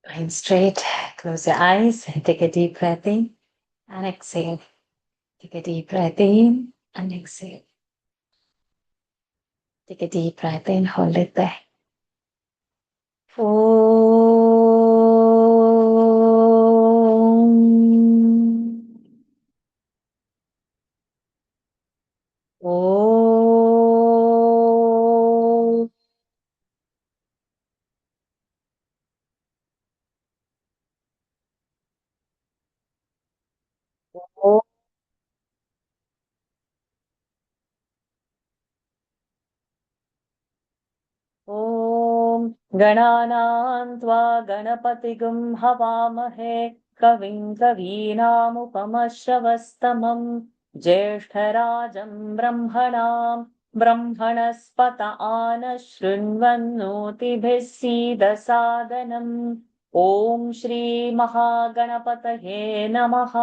Spine straight. Close your eyes and take a deep breath in and exhale. Take a deep breath in and exhale. Take a deep breath in, hold it there. Om. Om. ॐ गणानां त्वा गणपतिगुं हवामहे कविं कवीनामुपमश्रवस्तमं ज्येष्ठराजं ब्रह्मणां ब्रह्मणस्पत आन शृण्वन्नोतिभिः सीदसादनम् ॐ श्रीमहागणपतये नमः।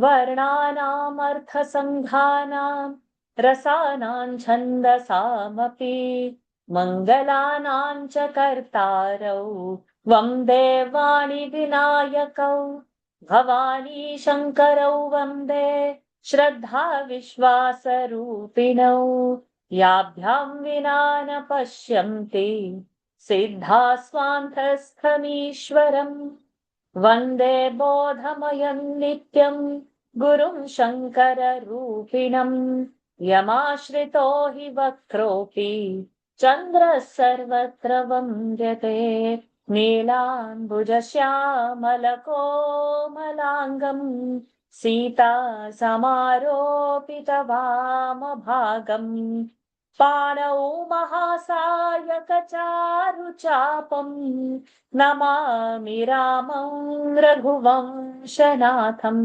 वर्णानामर्थसङ्घानां रसानां छन्दसामपि मङ्गलानां च कर्तारौ वन्दे वाणि विनायकौ भवानी शङ्करौ वन्दे श्रद्धा विश्वासरूपिणौ याभ्यां विना न पश्यन्ति सिद्धा स्वान्तस्थमीश्वरम् वन्दे बोधमयं नित्यं गुरुं शङ्कररूपिणम् यमाश्रितो हि वक्रोऽपि चन्द्रः सर्वत्र वन्द्यते नीलाम्बुजश्यामलकोमलाङ्गम् सीता समारोपितवामभागम् पाणौ महासायकचारुचापम् नमामि रामं रघुवंशनाथम्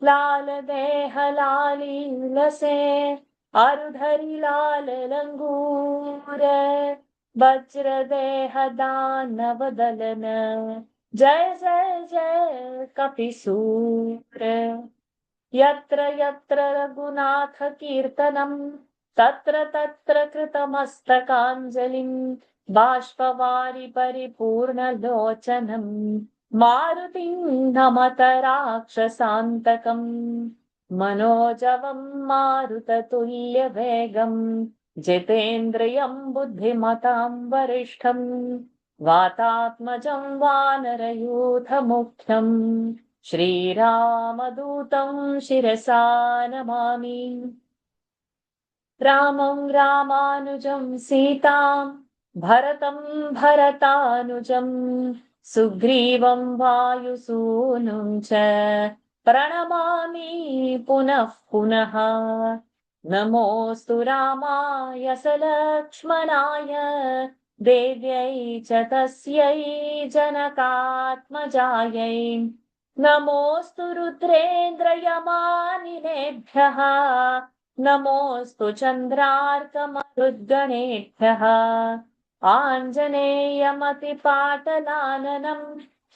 लालदेहलालीलसे अरुधरि लाल लंगूर वज्रदेहदानवदलन जय जय जय कपिसूर यत्र यत्र रघुनाथ कीर्तनं तत्र तत्र कृतमस्तकाञ्जलिं बाष्पवारि परिपूर्णलोचनं मारुतिं नमत राक्षसान्तकं मनोजवं मारुततुल्यवेगं जितेन्द्रियं बुद्धिमतां वरिष्ठं वातात्मजं वानरयूथमुख्यम् श्रीरामदूतं शिरसा नमामि रामं रामानुजं सीतां भरतं भरतानुजं सुग्रीवं वायुसूनुं च प्रणमामि पुनः पुनः नमोऽस्तु रामाय सलक्ष्मणाय देव्यै च तस्यै जनकात्मजायै नमोऽस्तु रुद्रेन्द्रयमानिलेभ्यः नमोऽस्तु चन्द्रार्कमरुद्गणेभ्यः आञ्जनेयमतिपाटलाननं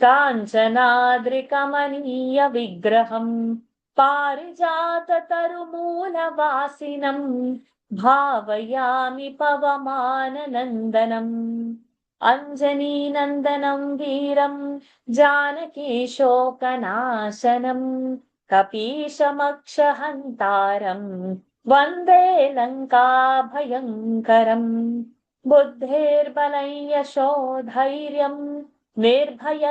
काञ्चनाद्रिकमनीयविग्रहम् पारिजाततरुमूलवासिनं भावयामि पवमाननन्दनम् अञ्जनीनन्दनं वीरं जानकीशोकनाशनं कपीशमक्षहन्तारं वन्दे लङ्काभयङ्करम् बुद्धिर्बलं यशोधैर्यं निर्भयत्वमरोगता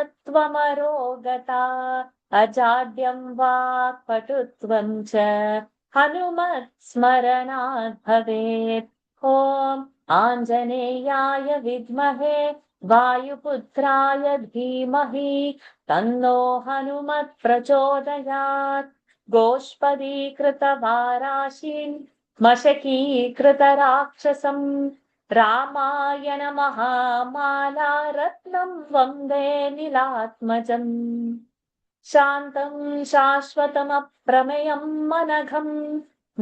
अजाड्यं वाक्पटुत्वं च हनुमत्स्मरणात् भवेत् ॐ आञ्जनेयाय विद्महे वायुपुत्राय धीमहि तन्नो हनुमत् प्रचोदयात् गोष्पदीकृतवाराशीन् मशकीकृतराक्षसम् रामायण महामाला रत्नं वन्दे नीलात्मजम् शान्तं शाश्वतमप्रमेयं मनघं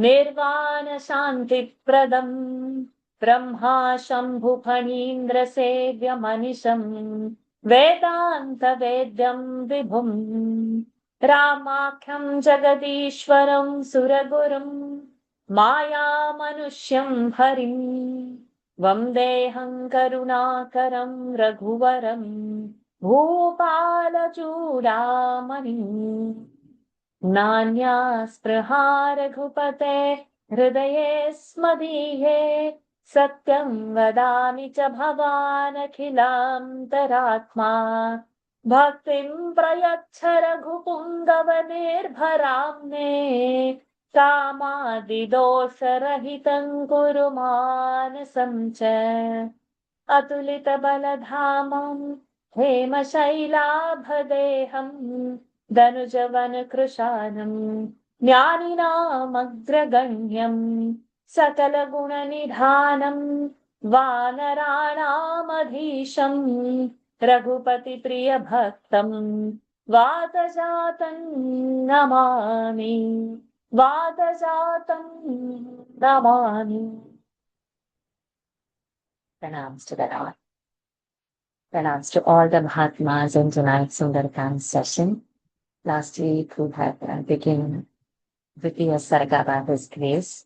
निर्वाणशान्तिप्रदम् ब्रह्मा शम्भुफणीन्द्रसेव्यमनिशं वेदान्तवेद्यं विभुम् रामाख्यं जगदीश्वरं सुरगुरुं मायामनुष्यं हरिम् वन्देऽहं करुणाकरं रघुवरं भूपालचूडामणिम् नान्या स्पृहा रघुपते हृदये स्मदीये सत्यं वदामि च भवानखिलान्तरात्मा भक्तिं प्रयच्छ रघुपुङ्गवनिर्भराम्ने कामादिदोषरहितं कुरु मानसं च अतुलितबलधामं हेमशैलाभदेहं धनुजवनकृशानं ज्ञानिनामग्रगण्यं सकलगुणनिधानं वानराणामधीशं रघुपतिप्रियभक्तं वातजातं Namami वातजातं Namami. Pranams to the Lord. Pranams to all the Mahatmas in tonight's Sundarkan session. Last week we had begun Vidya Sarga by His grace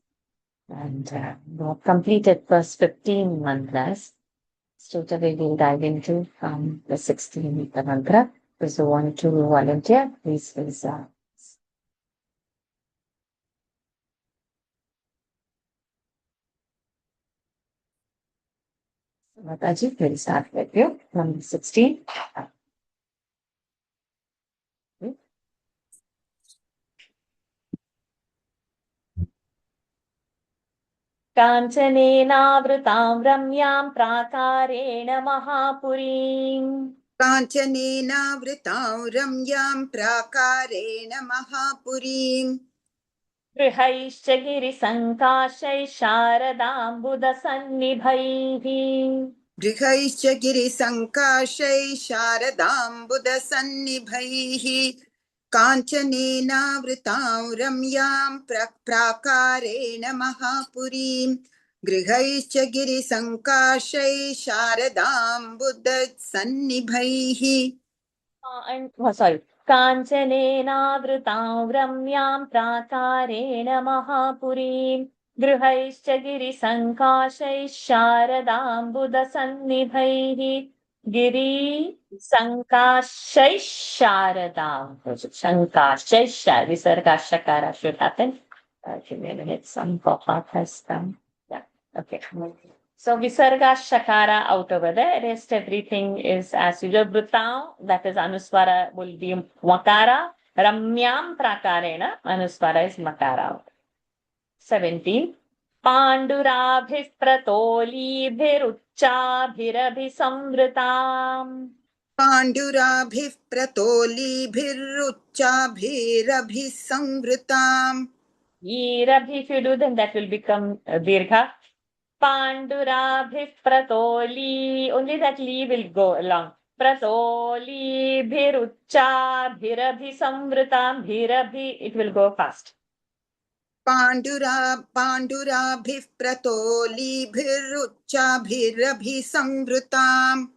and we have completed first 15 mantras. So today we'll dive into from the 16th mantra. Those who want to volunteer, please raise your hands. Mataji, we'll start with you. Number 16. काञ्चनेनावृतां रम्यां प्राकारेण महापुरीम् काञ्चनेनावृतां रम्यां प्राकारेण महापुरीम् गृहैश्च गिरिसङ्काशैः शारदाम्बुदसन्निभैः गृहैश्च गिरिसङ्काशैः शारदाम्बुदसन्निभैः काञ्चनेनावृतां रम्यां प्राकारेण महापुरीम् गृहैश्च गिरिसङ्काशैः शारदाम्बुदसन्निभैः काञ्चनेनावृतां रम्यां प्राकारेण महापुरीम् गृहैश्च गिरिसङ्काशैः शारदाम्बुदसन्निभैः गिरिसङ्काशैः शारदाम्बुदसन्निभैः विसर्गाशकार should happen. Give me a minute, some pop-up has come. Yeah, okay. So Visarga Shakara out over there. Rest everything is as usual. Brutau, that is Anuswara, will be Makara. Ramyam Prakarena, Anuswara is Makara. 17. Pandurabhis Pratolibhiruccabhirabhisamvritam. पाण्डुराभिः प्रतोलीभिरुच्चाभिरभिसंवृताम्. Irabhi, if you do, then that will become Dirgha. Pandurabhih pratoli, only that li will go along. Pratoli bhirucha bhirabhi samvritam bhirabhi, it will go fast. पाण्डुराभिः प्रतोलीभिरुच्चाभिरभिसंवृताम्.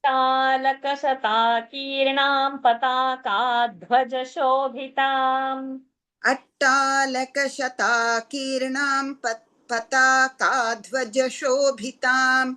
तालकशताकीर्णां पताकाध्वजशोभिताम्. अट्टालकशताकीर्णां पताकाध्वजशोभिताम्.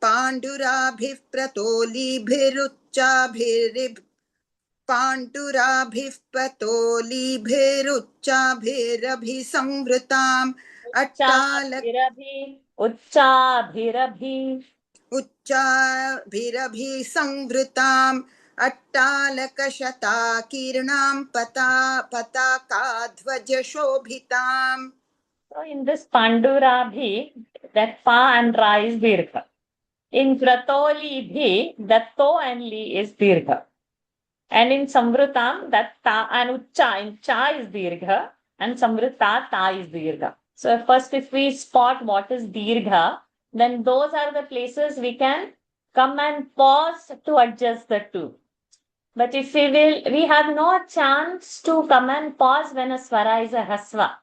पाण्डुराभिः प्रतोलीभिरुच्चाभिरभिसंवृताम्. उच्चाभिरभिसंवृताम् अट्टालकशताकीर्णां पताकाध्वजशोभिताम्. So in this Pandurabhi, that pa and ra is dirgha. In Pratolibhi, that to and li is dirgha. And in Samvrutam, that ta and ucha, in cha is dirgha, and Samvrita ta is dirgha. So first, if we spot what is dirgha, then those are the places we can come and pause to adjust the two. But if we have no chance to come and pause when a swara is a hasva.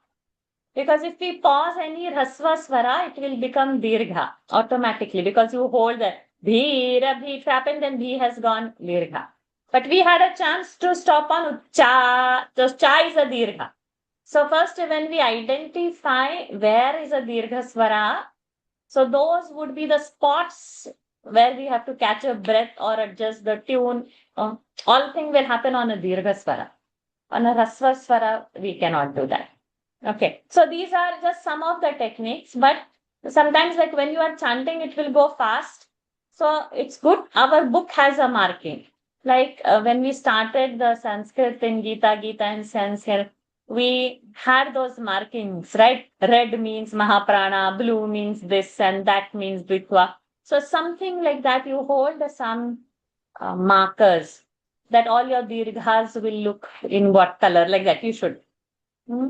Because if we pause any hasva swara, it will become dirgha automatically because you hold the bhira, bhi, happened, then bhi has gone dirgha. But we had a chance to stop on ucha, so cha is a dirgha. So first when we identify where is a dirgha swara, So those would be the spots where we have to catch a breath or adjust the tune. All things will happen on a dirgha swara. On a rasva swara, we cannot do that. Okay. So these are just some of the techniques, but sometimes like when you are chanting, it will go fast. So it's good. Our book has a marking. Like when we started the Sanskrit in Gita and Sense here, we had those markings, right? Red means Mahaprana, blue means this, and that means Dvitva. So something like that, you hold some markers that all your dirghas will look in what color, like that you should.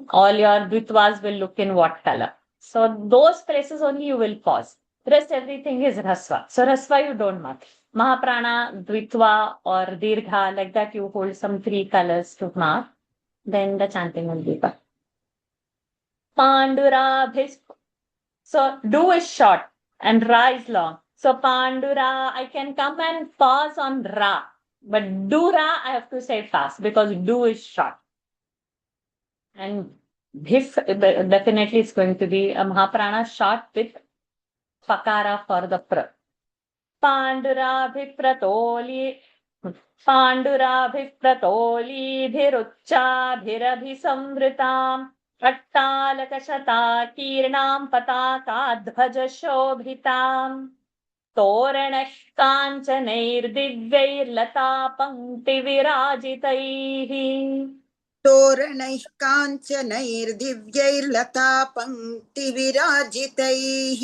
All your Dvitvas will look in what color. So those places only you will pause. Rest everything is Rasva. So Rasva you don't mark. Mahaprana, Dvitva or Dirgha, like that you hold some 3 colors to mark. Then the chanting will be back. Pandura. So do is short and Ra is long. So Pandura, I can come and pause on Ra. But do Ra, I have to say fast because do is short. And Bhif, definitely it's going to be a Mahaprana short with Pakara for the Pra. Pandura Bhipratoli. पाण्डुराभिप्रतोलीभिरुच्चाभिरभिसंवृताम् अट्टालकशताकीर्णाम् पताकाध्वजशोभिताम् तोरणः काञ्चनैर्दिव्यैर्लतापङ्क्तिविराजितैः तोरणैः काञ्चनैर्दिव्यैर्लता पङ्क्तिविराजितैः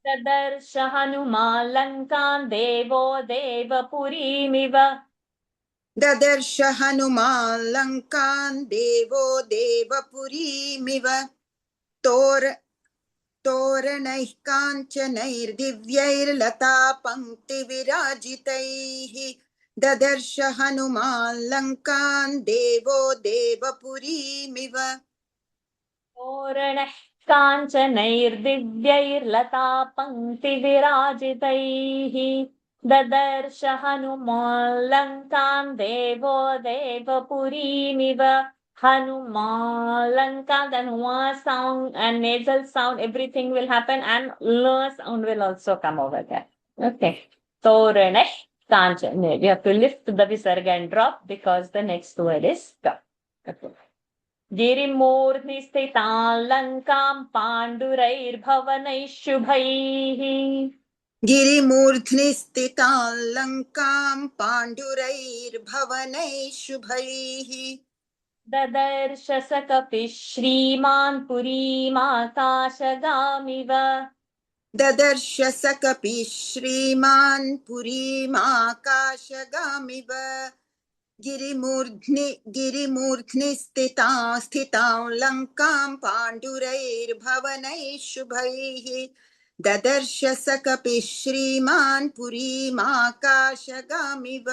ददर्श हनुमालङ्कान् देवो देवपुरीमिव ददर्श हनुमान् लङ्कान् देवो देवपुरीमिव तोरणैः काञ्चनैर्दिव्यैर्लता पङ्क्तिविराजितैः ददर्श हनुमान् लङ्कान् देवो देवपुरीमिव तोरणः काञ्चनैर्दिव्यैर्लतापङ्क्तिविराजितैः ददर्श हनुमालङ्कान् देवो देवपुरीमिव Hanumalanka, then Huma sound and nasal sound, everything will happen and L sound will also come over there. Okay. Toraneh Kanchane. We have to lift the visarga and drop because the next word is ka. Okay. गिरिमूर्ध्नि स्थितां लङ्कां पाण्डुरैर्भवनैः शुभैः गिरिमूर्ध्नि स्थितां लङ्कां पाण्डुरैर्भवनैः शुभैः ददर्श स कपिः श्रीमान् पुरीमाकाशगामिव ददर्श स कपिः श्रीमान् पुरीमाकाशगामिव गिरिमूर्ध्नि स्थितां लङ्कां पाण्डुरैर्भवनैः शुभैः ददर्श स कपिः श्रीमान् पुरीमाकाशगामिव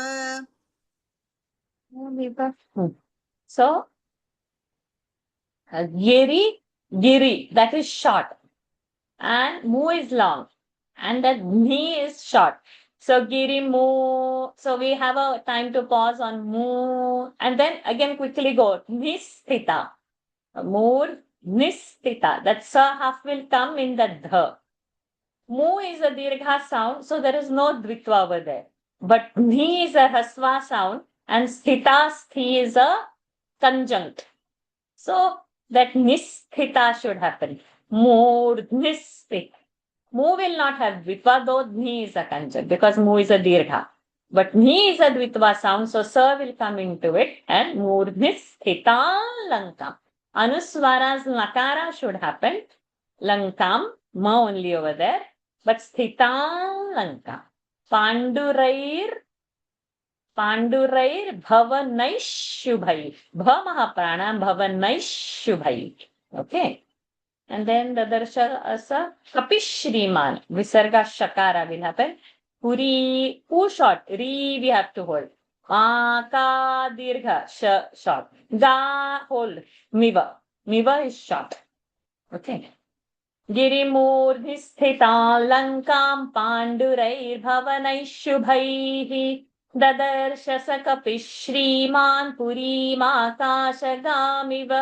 So Giri, that is short, and Mu is long, and that Ni is short. So Giri Mu. So we have a time to pause on Mu, and then again quickly go Nisthita. Moor Nisthita. That Sa half will come in the Dha. Mu is a Dirgha sound, so there is no Dvitva over there. But Ni is a Hasva sound, and Sthita Sthi is a conjunct. So that Nisthita should happen. Murdnisthita. Mu will not have Dvitva, though Ni is a conjunct, because Mu is a Dirgha. But Ni is a Dvitva sound, so Sa will come into it, and Murdnisthita Lankam. Anuswara's Lakara should happen. Lankam, Ma only over there. But Sthita Lanka. Pandurair Bhavanai Shubhai. Bha Mahaprana Bhavanai Shubhai. Okay. And then the Darsha Asa Kapish Shriman. Visarga Shakara will happen. Puri, Pu short. Ri we have to hold. Ka Dirgha short. Ga hold. Miva. Miva is short. Okay. गिरिमूर्ध्नि स्थितां लङ्कां पाण्डुरैर्भवनैः शुभैः ददर्श स कपिः श्रीमान् पुरीमाकाशगामिव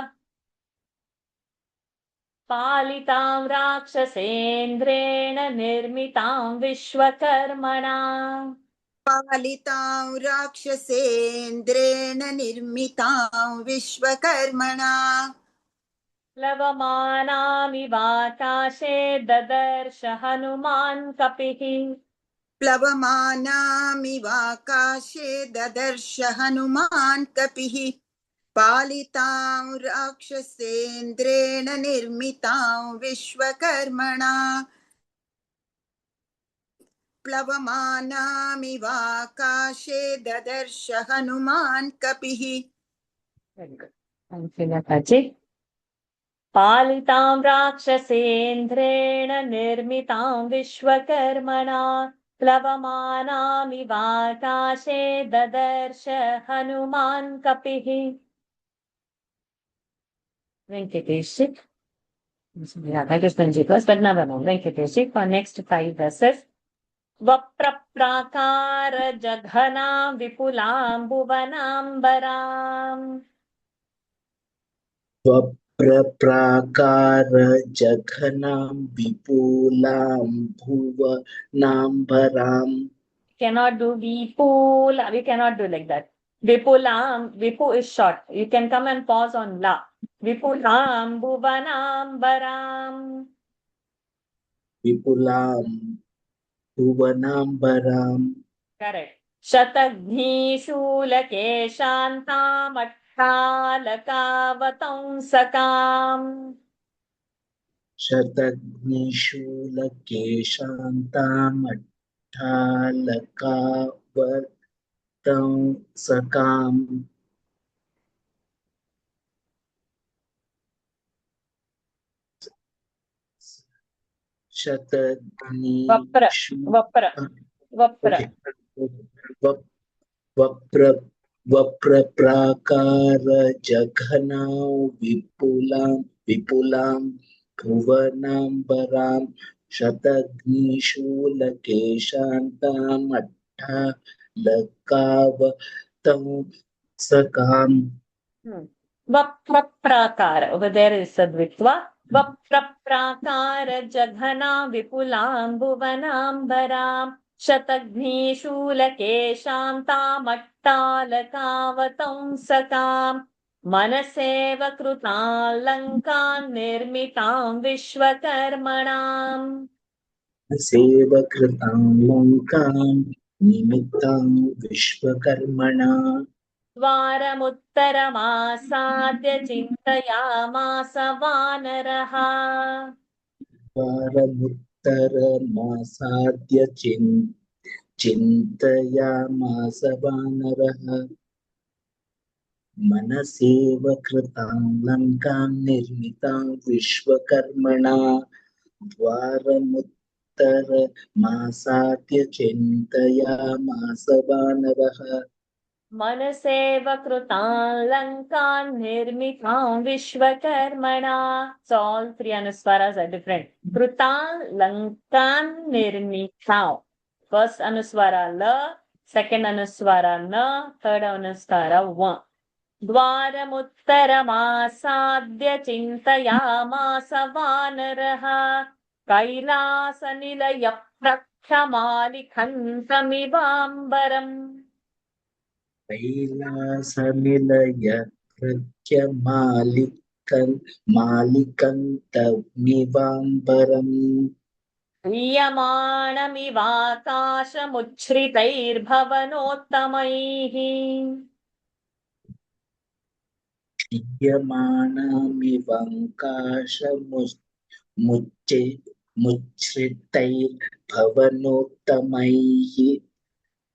पालितां राक्षसेन्द्रेण निर्मितां विश्वकर्मणा पालितां राक्षसेन्द्रेण निर्मितां विश्वकर्मणा प्लवमानामिवाकाशे ददर्श हनुमान् कपिः प्लवमानामिवाकाशे ददर्श हनुमान् कपिः पालितां राक्षसेन्द्रेण निर्मितां विश्वकर्मणा प्लवमानामिवाकाशे ददर्श Hanuman कपिः Very good. Thank you, Lataji. पालितां राक्षसेन्द्रेण निर्मितां विश्वकर्मणा प्लवमानामिवाकाशे ददर्श Hanuman कपिः Venkatesh. Radhakrishnan ji first, but never mind. Venkatesh for next 5 verses. वप्रप्राकार जघनां विपुलाम्बुवनाम्बराम् स्वप्रप्राकारजघनां विपुलां भुवनाम्बरां Cannot do vipul. We cannot do like that. Vipulam. Vipu is short. You can come and pause on la. Vipulam bhuvanambaram. विपुलां भुवनाम्बरां Correct. Shatagni shulakeshantamattalakavatonsakam. शतघ्निशूलकेशान्तामट्टालकावतंसकां Vapra. शतघ्निशू Vapra. Vapra. Okay. वप्र वप्रप्राकारजघनां विपुलां भुवनाम्बरां शतघ्निशूलकेशान्तामट्टालकावतंसकाम् Vapra-prakara. Over there is Sadvitva. Vapra-prakara jaghana vipulam bhuvanambaram shatagni shulakeshantam attalakavatam sakam manaseva krutam lankan nirmitam vishwakarmanam सेवकृतां लङ्कां निमित्तां विश्वकर्मणा द्वारमुत्तरमासाद्य चिन्तयामास वानरः वारमुत्तरमासाद्य चिन्तयामास वानरः मनसेव कृतां लङ्कां निर्मितां विश्वकर्मणा द्वारमुत्तरमासाद्य चिन्तयामास वानरः मनसेव कृतां लङ्कां निर्मितां विश्वकर्मणा. So all three anuswaras are different. Krutan lankan nirmitam. First anuswara la, second anuswara na, third anuswara va. द्वारमुत्तरमासाद्य चिन्तयामास वानरः कैलासनिलयप्रख्यमालिखन्तमिवाम्बरम् कैलासनिलय मालिकन्तमिवाम्बरम् ह्रियमाणमिवाकाशमुच्छ्रितैर्भवनोत्तमैः मुच्छ्रितैर्भवनोत्तमैः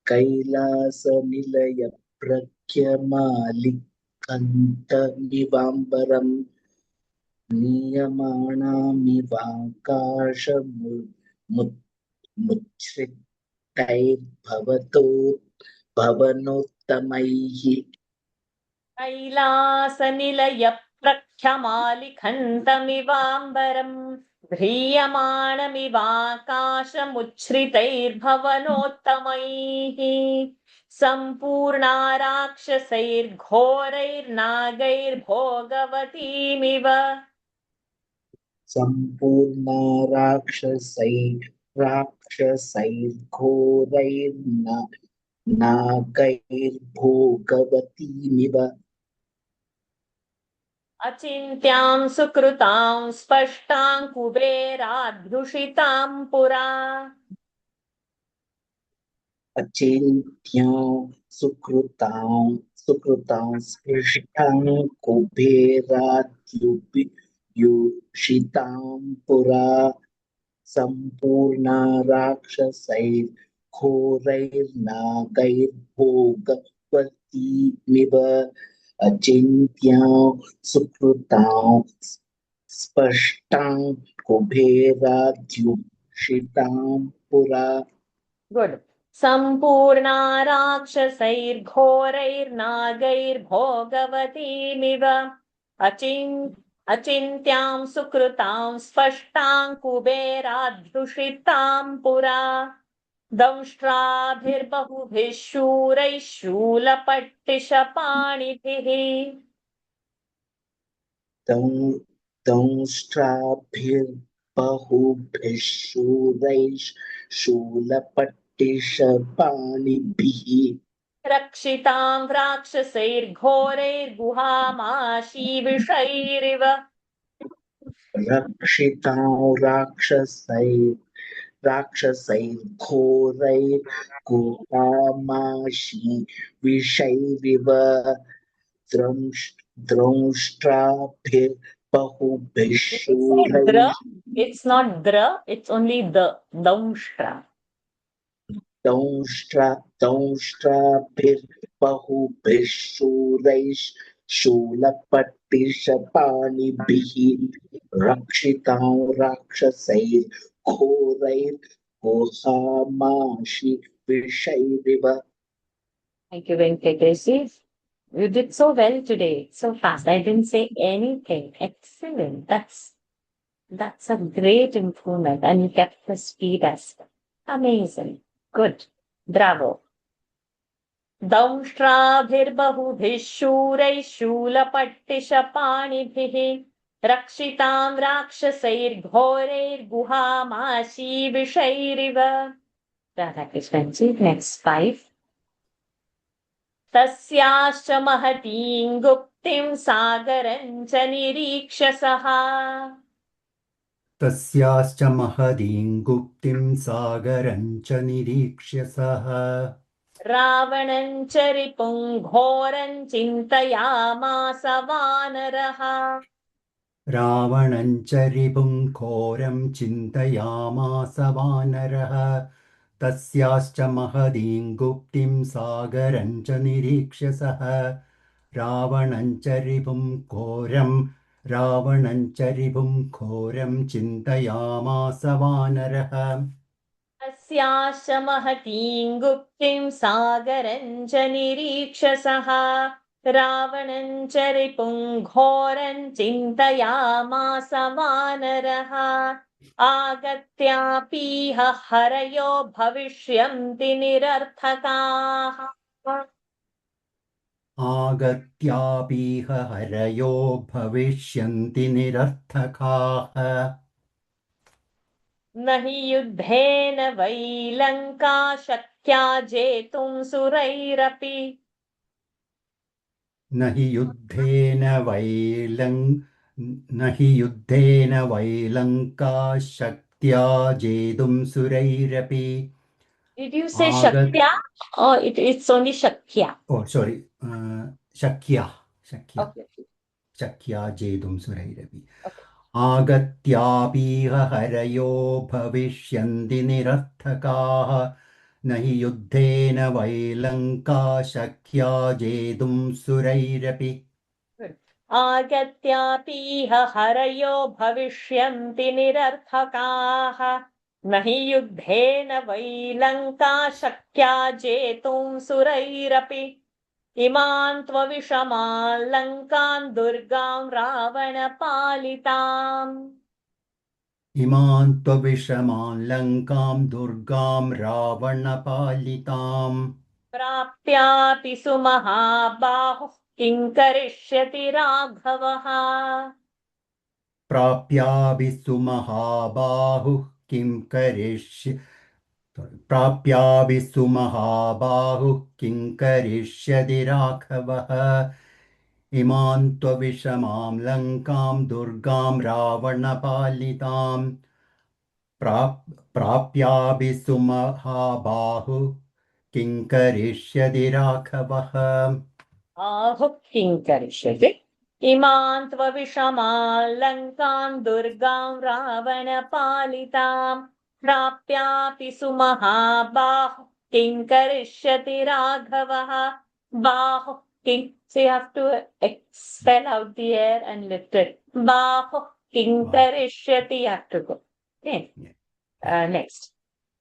कैलासनिलयप्रख्यमालिकन्तमिवाम्बरम् भवनोत्तमैः कैलासनिलयप्रख्यमालिखन्तमिवाम्बरम् ह्रियमाणमिवाकाशमुच्छ्रितैर्भवनोत्तमैः सम्पूर्णा राक्षसैर्घोरैर्नागैर्भोगवतीमिव सम्पूर्णा राक्षसैर्घोरैर्न नागैर्भोगवतीमिव अचिन्त्यां सुकृतां स्पष्टां कुबेराध्युषितां पुरा अचिन्त्यां सुकृतां स्पृष्टां कुबेराद्युषितां पुरा सम्पूर्णा राक्षसैर्घोरैर्नागैर्भोगवतीमिव अचिन्त्यां सुकृतां स्पष्टां कुबेराद्युषितां पुरा गुड सम्पूर्णा राक्षसैर्घोरैर्नागैर्भोगवतीमिव अचिन्त्यां सुकृतां स्पष्टां कुबेराध्युषितां पुरा दंष्ट्राभिर्बहुभिः शूरैः शूलपट्टिशपाणिभिः दंष्ट्राभिर्बहुभिः शूलपट्टिशपाणिभिः रक्षितां राक्षसैर्घोरैर्गुहामाशीविषैरिव रक्षितां राक्षसैर्घोरैर्गुहामाशी विषैरिव द्रंष्ट्राभिर्बहुभिः It say dra, शूलैः it's not dra, it's only the damshtra. दंष्ट्राभिर्बहुभिः शूलपट्टिशपाणिभिः रक्षितां राक्षसैर्घोरैर्गुहामाशी विषैरिव Thank you, Venkatesh. You did so well today, so fast. I didn't say anything. Excellent. That's a great improvement, and you kept the speed as well. Amazing. Good. Bravo. दंष्ट्राभिर्बहुभिः शूरैः शूलपट्टिशपाणिभिः रक्षितां राक्षसैर्घोरैर्गुहामाशीविषैरिव. Radha-Krishna-ji, next 5. तस्याश्च महतीं गुप्तिं सागरं च निरीक्ष्य सः तस्याश्च महदीं गुप्तिं सागरं च निरीक्ष्य सः रावणं च रिपुं घोरं चिन्तयामास वानरः रावणं च रिपुं घोरं चिन्तयामास वानरः तस्याश्च महदीं गुप्तिं सागरं च निरीक्ष्य सः रावणं च रिपुं घोरं चिन्तयामास वानरः तस्याश्च महतीं गुप्तिं सागरं च निरीक्ष्य सः रावणं च रिपुं घोरं चिन्तयामास वानरः आगत्यापीह हरयो भविष्यन्ति निरर्थकाः आगत्यापीह हरयो भविष्यन्ति निरर्थकाः न हि युद्धेन वै लङ्का शक्या जेतुं सुरैरपि न हि युद्धेन वै लङ्का शक्त्या जेतुं सुरैरपि Did you say आगत् Shakya? Oh, it's only Shakya. Sorry शक्या Okay. शक्या जेतुं सुरैरपि Okay. आगत्यापीह हरयो भविष्यन्ति निरर्थकाः न हि युद्धेन वै लङ्का शक्या जेतुं सुरैरपि Good. आगत्यापीह हरयो भविष्यन्ति निरर्थकाः न हि युद्धेन वै लङ्का शक्या जेतुं सुरैरपि इमान् त्वविषमान् लङ्कान् दुर्गां रावणपालिताम् इमान् त्वविषमान् लङ्कां दुर्गां रावणपालिताम् प्राप्यापि सुमहाबाहुः किं करिष्यति राघवः प्राप्याभिः सुमहाबाहुः किं प्राप्याभिः सुमहाबाहुः किं करिष्यति राघवः इमां त्वविषमां लङ्कां दुर्गां रावणपालिताम् प्राप्याभिः सुमहाबाहुः किं करिष्यति राघवः आहुः किं करिष्यति इमां त्वविषमां लङ्कां दुर्गां रावणपालितां प्राप्यापि सुमहाबाहुः किं करिष्यति राघवः बाहुः किं, so you have to expel out the air and lift it. बाहुः किं करिष्यति, you have to go. Okay. Next.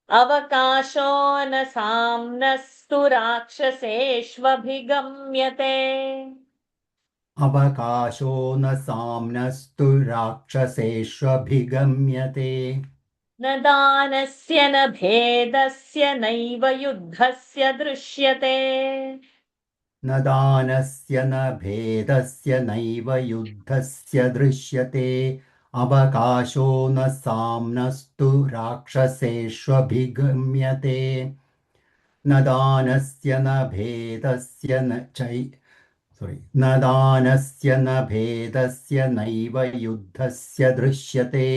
अवकाशो न साम्नस्तु राक्षसेष्वभिगम्यते अवकाशो न साम्नस्तु राक्षसेष्वभिगम्यते न दानस्य न भेदस्य नैव युद्धस्य दृश्यते न दानस्य न भेदस्य नैव युद्धस्य दृश्यते अवकाशो न साम्नस्तु राक्षसेष्वभिगम्यते न दानस्य न भेदस्य न दानस्य न भेदस्य नैव युद्धस्य दृश्यते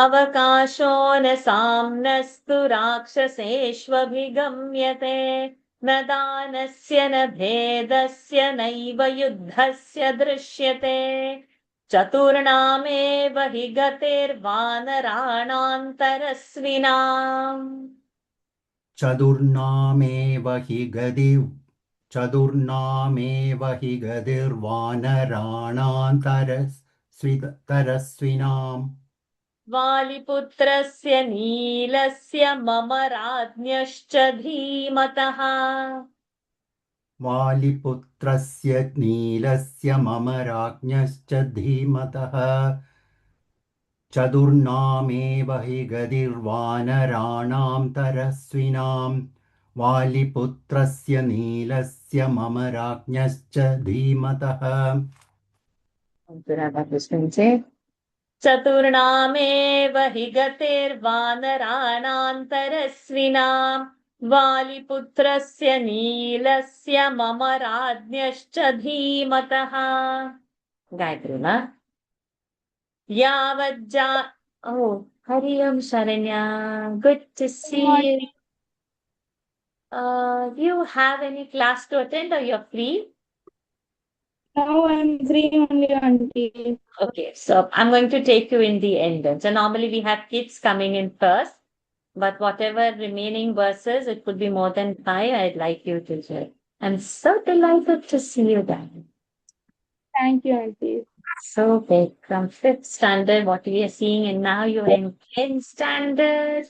अवकाशो न साम्नस्तु राक्षसेष्वभिगम्यते न दानस्य न भेदस्य नैव युद्धस्य दृश्यते चतुर्णामेव हि गतिर्वानराणान्तरस्विनाम् चतुर्णामेव हि गतिर्वानराणान्तरस्विनाम् वालिपुत्रस्य नीलस्य मम राज्ञश्च धीमतः वालिपुत्रस्य नीलस्य मम राज्ञश्च धीमतः चतुर्णामेव हि गतिर्वानराणान्तरस्विनाम् वालिपुत्रस्य नीलस्य मम राज्ञश्च धीमतः चतुर्णामेव हि गतिर्वानराणान्तरस्विनाम् वालिपुत्रस्य नीलस्य मम राज्ञश्च धीमतः. गायत्री वा यावज्जा. Oh, Hari Om Sharanya, good to see you. Do you have any class to attend or you're free? Now I'm free only, auntie. Okay, so I'm going to take you in the end. So normally we have kids coming in first, but whatever remaining verses, it could be more than 5, I'd like you to share. I'm so delighted to see you, darling. Thank you, auntie. So big, from 5th standard, what we are seeing, and now you're in 10th standard.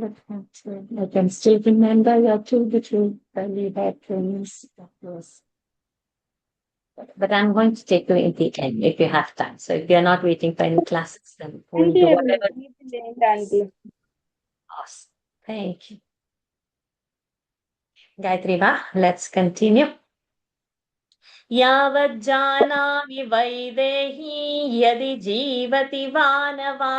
I can still remember your two little curly hair twins. But I'm going to take you in the end if you have time. So if you're not waiting for any classes, then we'll Auntie, do I will whatever. meet in the end, auntie. Awesome. Thank you. Gayatri va, let's continue. यावज्जानामि Vaidehi यदि जीवति वा न वा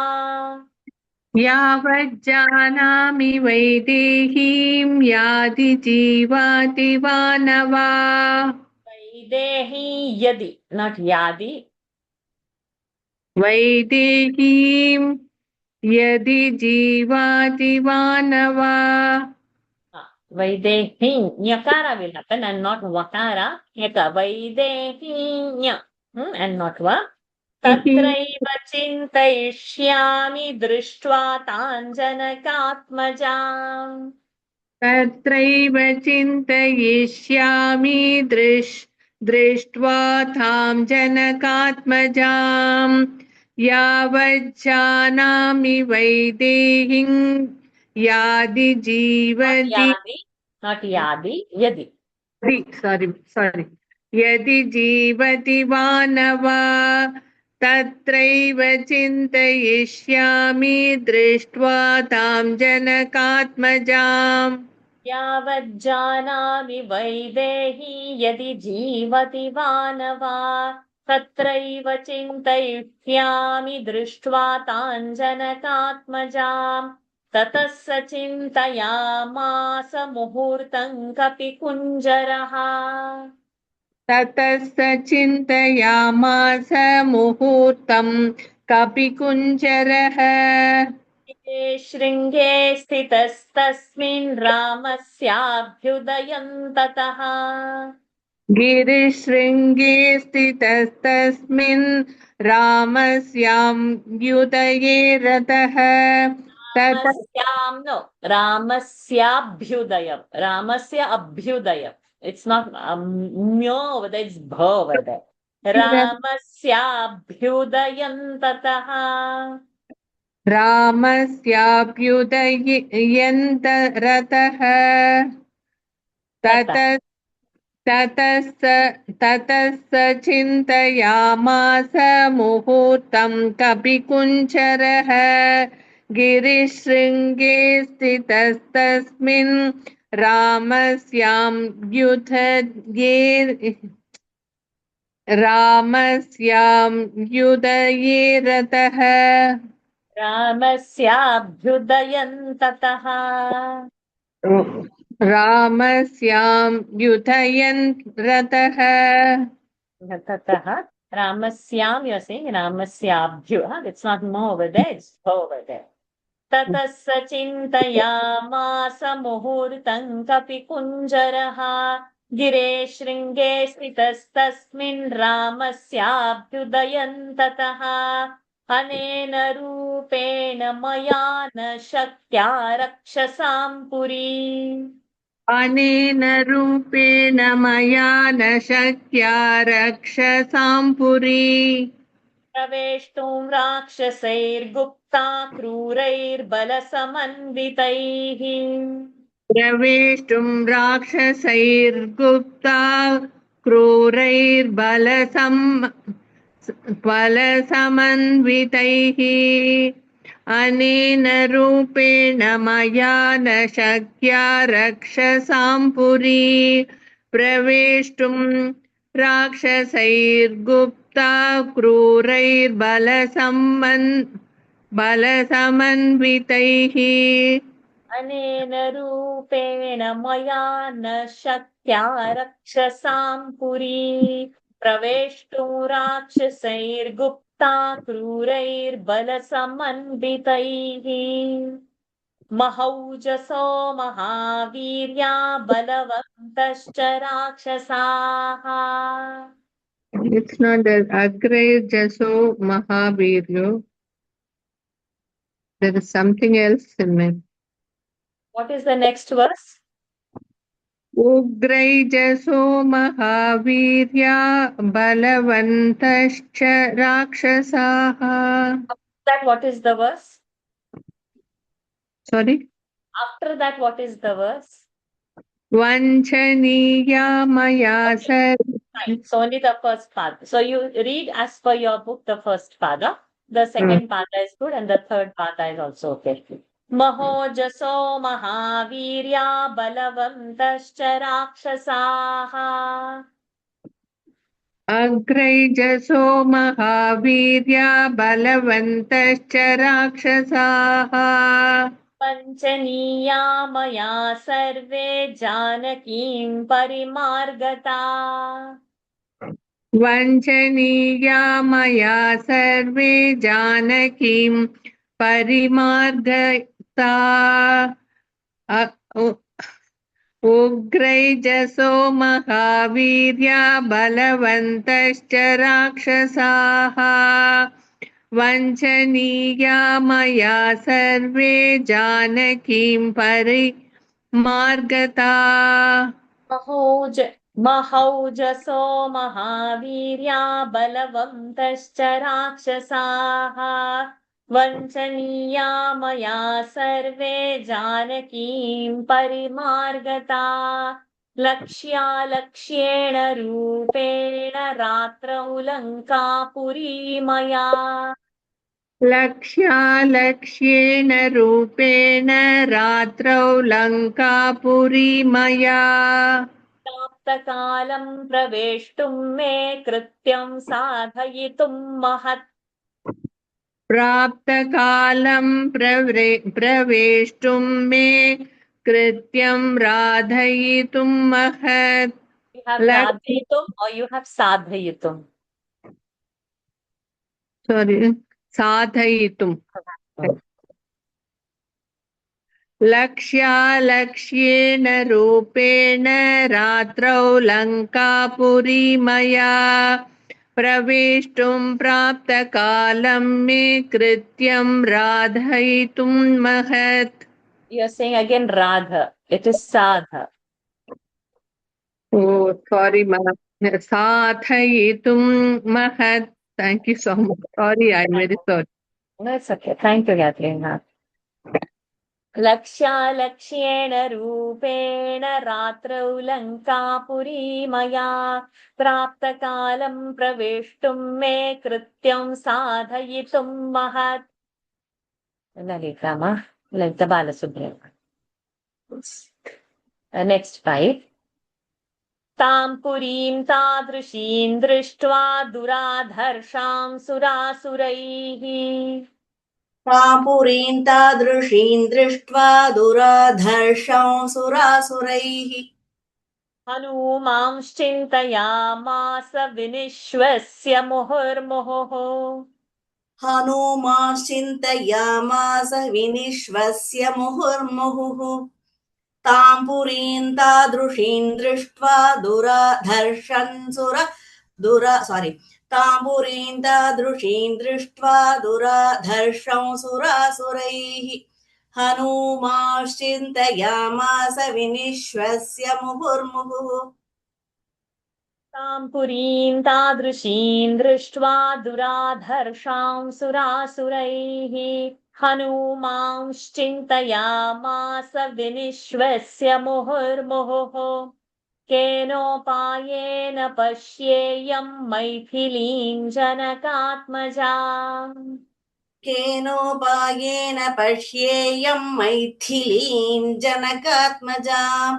यावज्जानामि वैदेहीं यादि जीवाति वा न वा वैदेही यदि, not yadi. वैदेहीं यदि जीवाति वा न वा Vaidehi, nyakara will happen and not vakara. Nyaka, Vaidehi, and not va. Tatraiva chintayishyami drishtva tanjanakatmajam. तत्रैव चिन्तयिष्यामि दृष्ट्वा तां जनकात्मजां यावज्जानामि वैदेहीं यादि जीवति Yadi, not yadi, yadi. sorry यदि जीवति वा न वा तत्रैव चिन्तयिष्यामि दृष्ट्वा तां जनकात्मजाम् यावज्जानामि वैदेही यदि जीवति वा न वा तत्रैव चिन्तयिष्यामि दृष्ट्वा तान् जनकात्मजाम् ततः स चिन्तयामास मुहूर्तं कपिकुञ्जरः ततः स चिन्तयामास मुहूर्तं कपिकुञ्जरः शृङ्गे स्थितस्तस्मिन् रामस्याभ्युदयं ततः गिरिशृङ्गे स्थितस्तस्मिन् रामस्याम्युदये रतः रामस्याभ्युदयम् रामस्य अभ्युदयम् it's not myo over there, it's bha over there. रामस्याभ्युदयं ततः रामस्याभ्युदयन्त रतः ततः स चिन्तयामास मुहूर्तं कपिकुञ्जरः गिरिशृङ्गे स्थितस्तस्मिन् रामस्याम्युदये रतः रामस्याभ्युदयं ततः रामस्याम्युदयन् रतः ततः रामस्यां you're saying रामस्याभ्यु it's not mo over there, it's ho over there. ततः स चिन्तयामास मुहूर्तं कपिकुञ्जरः गिरे शृङ्गे स्थितस्तस्मिन् रामस्याभ्युदयं ततः अनेन रूपेण मया न शक्या रक्षसां पुरी अनेन रूपेण मया न शक्या रक्षसां पुरी प्रवेष्टुं राक्षसैर्गुप्ता क्रूरैर्बलसमन्वितैः प्रवेष्टुं राक्षसैर्गुप्ता बलसमन्वितैः अनेन रूपेण मया न शक्या रक्षसां पुरी प्रवेष्टुं राक्षसैर्गुप्ता बलसमन्वितैः अनेन रूपेण मया न शक्या रक्षसां पुरी प्रवेष्टुं राक्षसैर्गुप्ता क्रूरैर्बलसमन्वितैः महौजसो महावीर्या बलवन्तश्च राक्षसाः It's not that Agrayjaso Mahaviryo. There is something else in it. What is the next verse? Ugraijaso Mahavirya Balavantascha Rakshasaha. That what is the verse? Sorry? After that, what is the verse? Vanchaniya Maya Sar. Fine. So only the first part. So you read as per your book the first pada. The second pada is good and the third pada is also okay. Mahojaso Mahavirya Balavantascha Rakshasaha. Agraijaso Mahavirya Balavantascha Rakshasaha. पञ्चनीया मया सर्वे जानकीं परिमार्गता वञ्चनीया मया सर्वे जानकीं परिमार्गता उग्रैजसो महावीर्या बलवन्तश्च राक्षसाः वञ्चनीया मया सर्वे जानकीं परिमार्गता महौजसो महावीर्या बलवन्तश्च राक्षसाः वञ्चनीया मया सर्वे जानकीं परिमार्गता लक्ष्येण रूपेण रात्रौ लङ्कापुरी मया लक्ष्येन रूपेण रात्रौ लङ्कापुरी मया प्राप्तकालं प्रवेष्टुं मे कृत्यं साधयितुं महत् प्राप्तकालं प्रवेष्टुं मे कृत्यं राधयितुं महत् You have radhayitum or you have sadhayitum? साधयितुं लक्ष्यालक्ष्येन रूपेण रात्रौ लङ्कापुरी मया प्रवेष्टुं प्राप्तकालं मे कृत्यं राधयितुं महत्. You are saying again Radha. It is Sadha. Oh, sorry, ma'am. साधयितुं महत्. Thank you so much. Sorry, I'm very sorry. No, it's okay. Thank you, Katrina. लक्ष्यालक्ष्येण रूपेण रात्रौ लङ्कापुरी मया प्राप्तकालं प्रवेष्टुं मे कृत्यं साधयितुं महत्. Lalitama, Lalita Balasubramanian. Next 5. तां पुरीं तादृशीं दृष्ट्वा दुराधर्षां सुरासुरैः तापुरीं तादृशीं दृष्ट्वा दुराधर्षं सुरासुरैः हनूमांश्चिन्तयामास विनिश्वस्य मुहुर्मुहुः हनूमाश्चिन्तयामास विनिश्वस्य मुहुर्मुहुः तां पुरीं तादृशीं दृष्ट्वा ताम्बुरीं तादृशीं दृष्ट्वा दुराधर्षं सुरासुरैः हनूमाश्चिन्तयामास विनिश्वस्य मुहुर्मुहुः तां पुरीं तादृशीं दृष्ट्वा दुराधर्षां सुरासुरैः हनूमांश्चिन्तयामास विनिश्वस्य मुहुर्मुहुः केनोपायेन पश्येयं मैथिलीं जनकात्मजाम् केनोपायेन पश्येयं मैथिलीं जनकात्मजाम्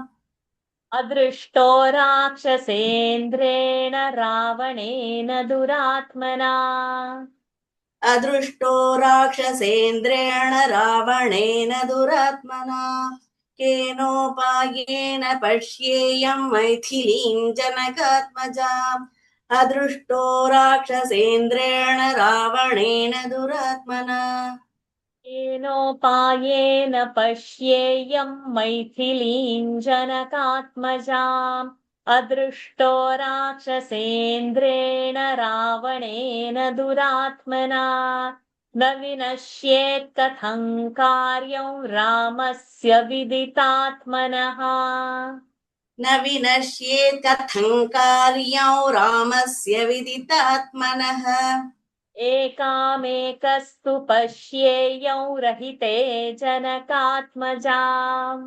अदृष्टो राक्षसेन्द्रेण रावणेन दुरात्मना अदृष्टो राक्षसेन्द्रेण रावणेन दुरात्मना केनोपायेन पश्येयं मैथिलीं जनकात्मजाम् अदृष्टो राक्षसेन्द्रेण रावणेन दुरात्मना केनोपायेन पश्येयं मैथिलीं जनकात्मजाम् अदृष्टो राक्षसेन्द्रेण रावणेन दुरात्मना न विनश्येत् कथं कार्यं रामस्य विदितात्मनः न विनश्येत् कथं कार्यं रामस्य विदितात्मनः एकामेकस्तु पश्येयं रहिते जनकात्मजाम्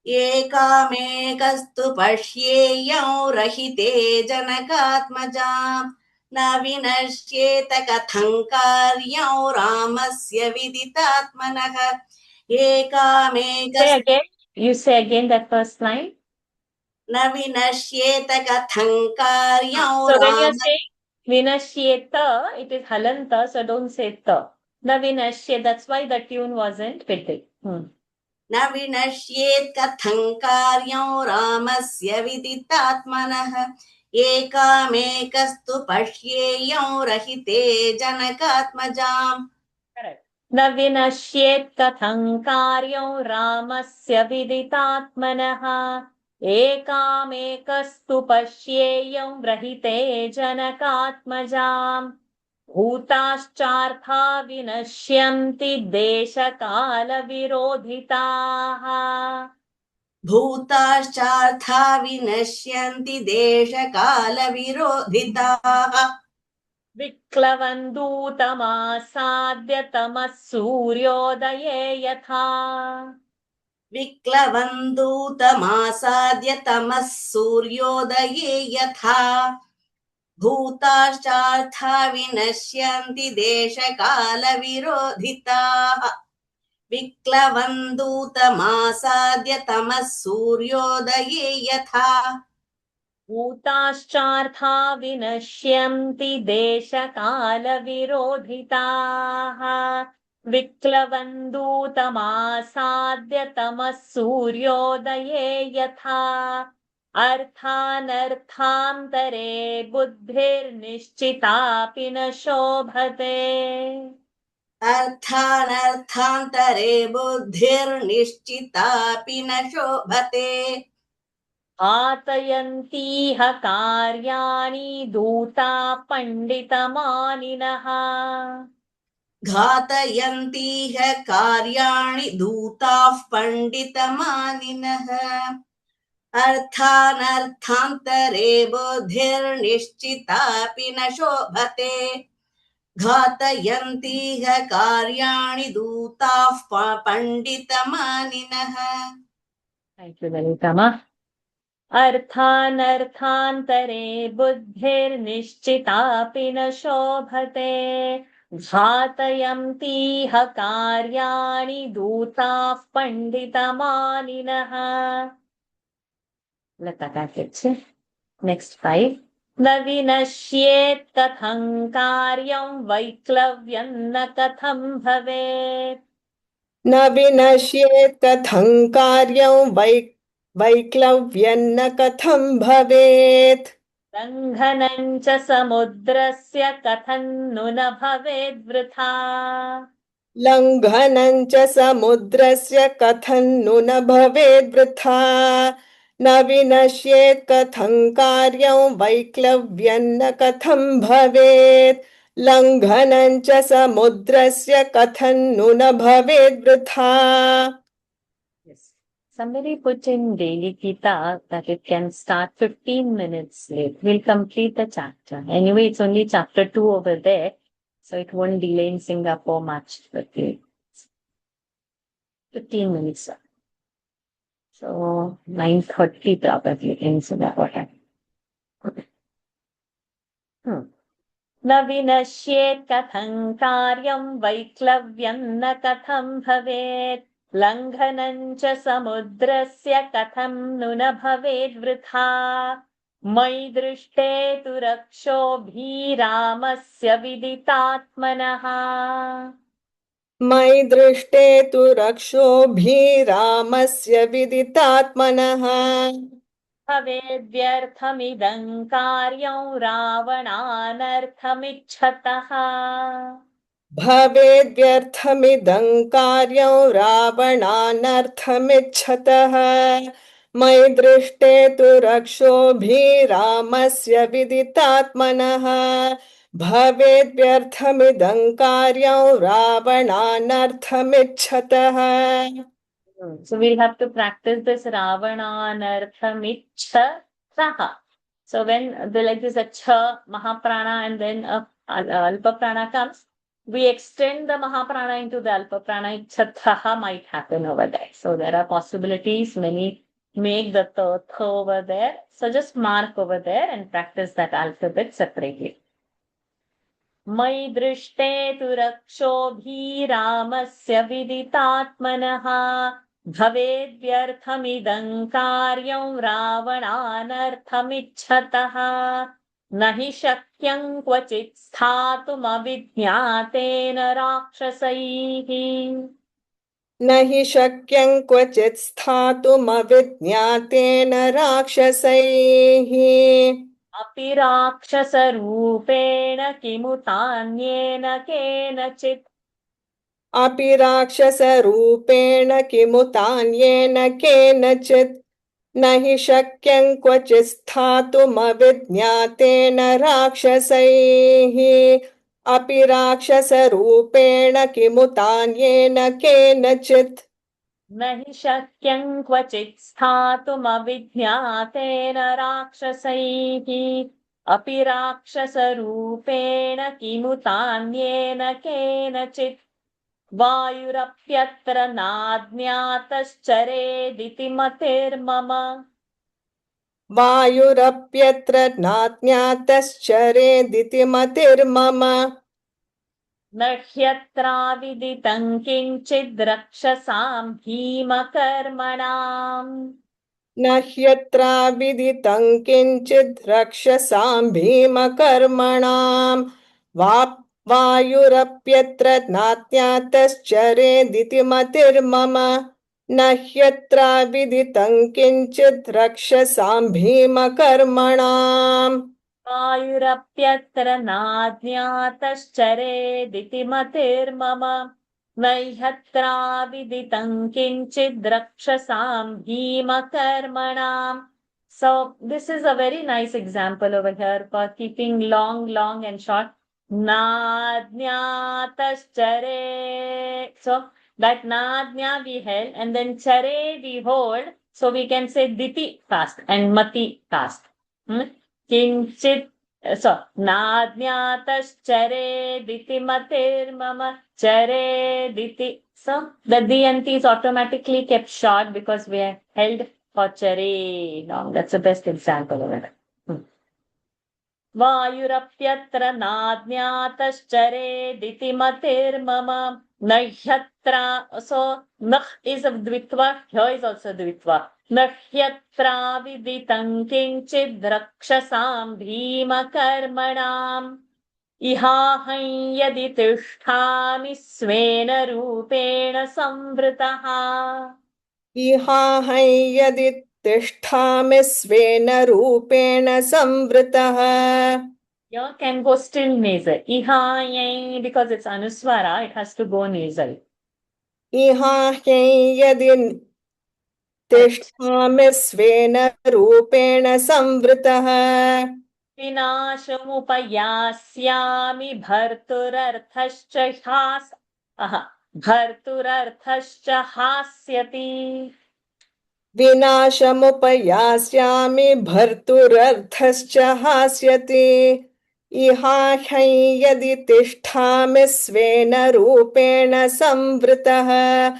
एकामेकस्तु पश्येयं रहिते जनकात्मजाम् न विनश्येत कथं कार्यं रामस्य विदितात्मनः एकामेकस्तु You say again that first line. न विनश्येत कथं कार्यं So when you are saying vinashyeta, it is halanta, so don't say ta. Na vinashye, that's why the tune wasn't fitting. न विनश्येत् कथं कार्यं रामस्य विदितात्मनः एकामेकस्तु पश्येयं रहिते जनकात्मजाम् Correct. न विनश्येत् कथं कार्यं रामस्य विदितात्मनः एकामेकस्तु पश्येयं रहिते जनकात्मजाम् भूताश्चार्था विनश्यन्ति देशकालविरोधिताः भूताश्चार्था विनश्यन्ति देशकालविरोधिताः विक्लवन्दूतमासाद्य तमः सूर्योदये यथा विक्लवन्दूतमासाद्य तमः सूर्योदये यथा भूताश्चार्था विनश्यन्ति देशकालविरोधिताः विक्लवन्दूतमासाद्य तमः सूर्योदये यथा भूताश्चार्था विनश्यन्ति देशकालविरोधिताः विक्लवन्दूतमासाद्य तमः सूर्योदये यथा अर्थानर्थान्तरे बुद्धिर्निश्चितापि न शोभते अर्थानर्थान्तरे बुद्धिर्निश्चितापि न शोभते आतयन्तीह कार्याणि दूता पण्डितमानिनः घातयन्तीह कार्याणि दूताः पण्डितमानिनः अर्थानर्थान्तरे बुद्धिर्निश्चितापि न शोभते घातयन्तीह कार्याणि दूताः पण्डितमानिनः Thank you, Lalitama. अर्थानर्थान्तरे बुद्धिर्निश्चितापि न शोभते घातयन्तीह कार्याणि दूताः पण्डितमानिनः नेक्स्ट 5 न विनश्येत् कथं कार्यं वैक्लव्यं न कथं भवेत् न विनश्येत् कथं कार्यं वैक्लव्यं न कथं भवेत् लङ्घनं च समुद्रस्य कथं नु न भवेद् वृथा लङ्घनं च समुद्रस्य कथं नु न भवेद् वृथा न विनश्येत् कथं कार्यं वैक्लव्यं न कथं भवेत् लङ्घनं च समुद्रस्य कथं नु न भवेद् वृथा Yes. Somebody put in daily Gita that it can start 15 minutes late. We'll complete the chapter. Anyway, it's only chapter 2 over there, so it won't delay in Singapore much. But 15 minutes. So 9:30 probably in Singapore time. न विनश्येत् कथं कार्यं वैक्लव्यं न कथं भवेत् लङ्घनं च समुद्रस्य कथं नु न भवेद् वृथा मयि दृष्टे तु रक्षोभिरामस्य विदितात्मनः मयि दृष्टे तु रक्षोभिरामस्य विदितात्मनः भवेद्व्यर्थमिदं कार्यं रावणानर्थमिच्छतः भवेद्व्यर्थमिदं कार्यं रावणानर्थमिच्छतः मयि दृष्टे तु रक्षोभिरामस्य विदितात्मनः भवेद्व्यर्थमिदं कार्यं रावणानर्थमिच्छतः So we'll have to practice this Ravananarthamichhatah. So when like this a cha Mahaprana and then a Alpa Prana comes, we extend the Mahaprana into the Alpa Prana. Ichhatah might happen over there. So there are possibilities. Many make the tha over there. So just mark over there and practice that alphabet separately. मयि दृष्टे तु रक्षोभिरामस्य विदितात्मनः भवेद्व्यर्थमिदं कार्यं रावणानर्थमिच्छतः न हि शक्यं क्वचित् स्थातुमविज्ञातेन राक्षसैः न हि शक्यं क्वचित् स्थातुमविज्ञातेन राक्षसैः अपि राक्षसरूपेण किमुतान्येन केनचित् अपि राक्षसरूपेण किमुतान्येन केनचित् न हि शक्यं क्वचित् स्थातुमविज्ञातेन राक्षसैः अपि राक्षसरूपेण किमुतान्येन केनचित् न हि शक्यं क्वचित् स्थातुमविज्ञातेन राक्षसैः अपि राक्षसरूपेण किमुतान्येन केनचित् वायुरप्यत्र नाज्ञातश्चरेदिति मतिर्मम वायुरप्यत्र नाज्ञातश्चरेदिति मतिर्मम न ह्यत्राविदितं किञ्चिद् रक्षसां भीमकर्मणाम् न ह्यत्राविदितं किञ्चित् रक्षसां भीमकर्मणां वायुरप्यत्र नाज्ञातश्चरेदिति मतिर्मम न ह्यत्राविदितं किञ्चित् रक्षसां भीमकर्मणाम् वायुरप्यत्र नाज्ञातश्चरेदिति मतिर्मम नैहत्राविदितं किञ्चिद् रक्षसां भीमकर्मणाम्. So this is a very nice example over here for keeping long and short. Nadnyataschare. So that nadnya we held and then chare we hold. So we can say diti fast and mati fast. Kinchit. So nadnyataschare matirmama chare. So the diyanti is automatically kept short because we are held for chare long. That's the best example of it. वायुरप्यत्र नाज्ञातश्चरेदिति मतिर्मम नह्यत्रा. So nah is a dvitva, here is also dvitva. नह्यत्राविदितं किञ्चिद् रक्षसां भीमकर्मणाम् इहाहं यदि तिष्ठामि स्वेन रूपेण संवृतः. इहाहं यदि तिष्ठामि स्वेन रूपेण संवृतः. Here can go still nasal. Ihayai, because it's anuswara, it has to go nasal. इहाहं यदि तिष्ठामि स्वेन रूपेण संवृतः. विनाशमुपयास्यामि भर्तुरर्थश्च हास्यति. विनाशमुपयास्यामि भर्तुरर्थश्च हास्यति. इहाहं यदि तिष्ठामि स्वेन रूपेण संवृतः.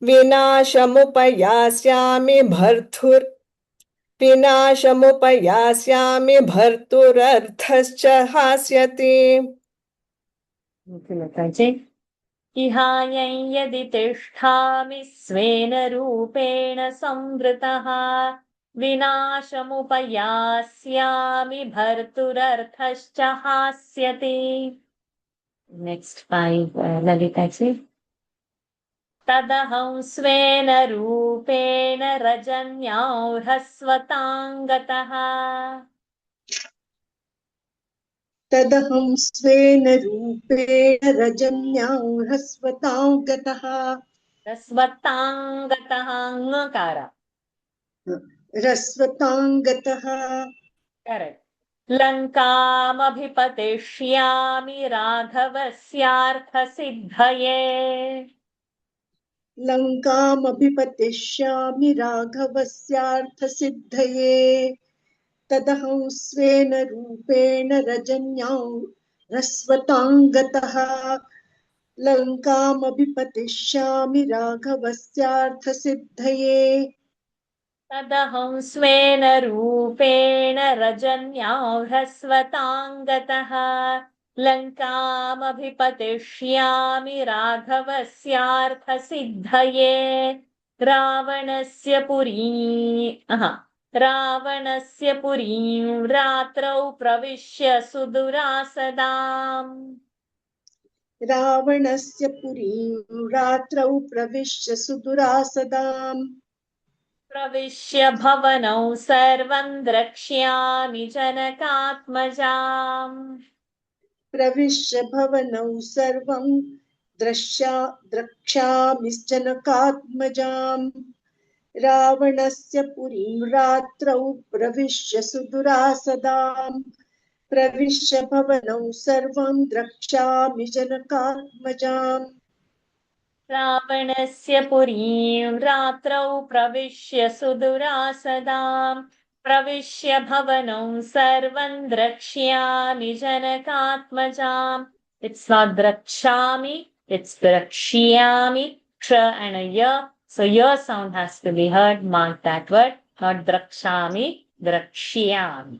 विनाशमुपयास्यामि भर्तुरर्थश्च हास्यति. इहायं यदि तिष्ठामि स्वेन रूपेण संवृतः विनाशमुपयास्यामि भर्तुरर्थश्च हास्यति. Next 5 Lalita ji. तदहं स्वेन रूपेण रजन्यां ह्रस्वताङ्गतः. तदहं स्वेन रूपेण रजन्यां ह्रस्वतां गतः. ह्रस्वताङ्गतः ङकार. ह्रस्वतां गतः. Correct. लङ्कामभिपतिष्यामि राघवस्यार्थसिद्धये. लङ्कामभिपतिष्यामि राघवस्यार्थसिद्धये. तदहं स्वेन रूपेण रजन्यां ह्रस्वतां गतः. लङ्कामभिपतिष्यामि राघवस्यार्थसिद्धये. तदहं स्वेन रूपेण रजन्यां ह्रस्वताङ्गतः लङ्कामभिपतिष्यामि राघवस्यार्थसिद्धये. रावणस्य पुरीं रात्रौ प्रविश्य सुदुरासदाम्. रावणस्य पुरीं रात्रौ प्रविश्य सुदुरासदाम्. प्रविश्य भवनौ सर्वं द्रक्ष्यामि जनकात्मजाम्. प्रविश्य भवनौ सर्वं द्रक्ष्यामि जनकात्मजाम्. रावणस्य पुरीं रात्रौ प्रविश्य सुदुरासदाम्. प्रविश्य भवनौ सर्वं द्रक्ष्यामि जनकात्मजाम्. रावणस्य पुरीं रात्रौ प्रविश्य सुदुरासदाम्. प्रविश्य भवनं सर्वं द्रक्ष्यामि जनकात्मजाम्. It's not द्रक्ष्यामि, it's द्रक्ष्यामि. Ksha and a ya. So your sound has to be heard. Mark that word. Not द्रक्ष्यामि, द्रक्ष्यामि.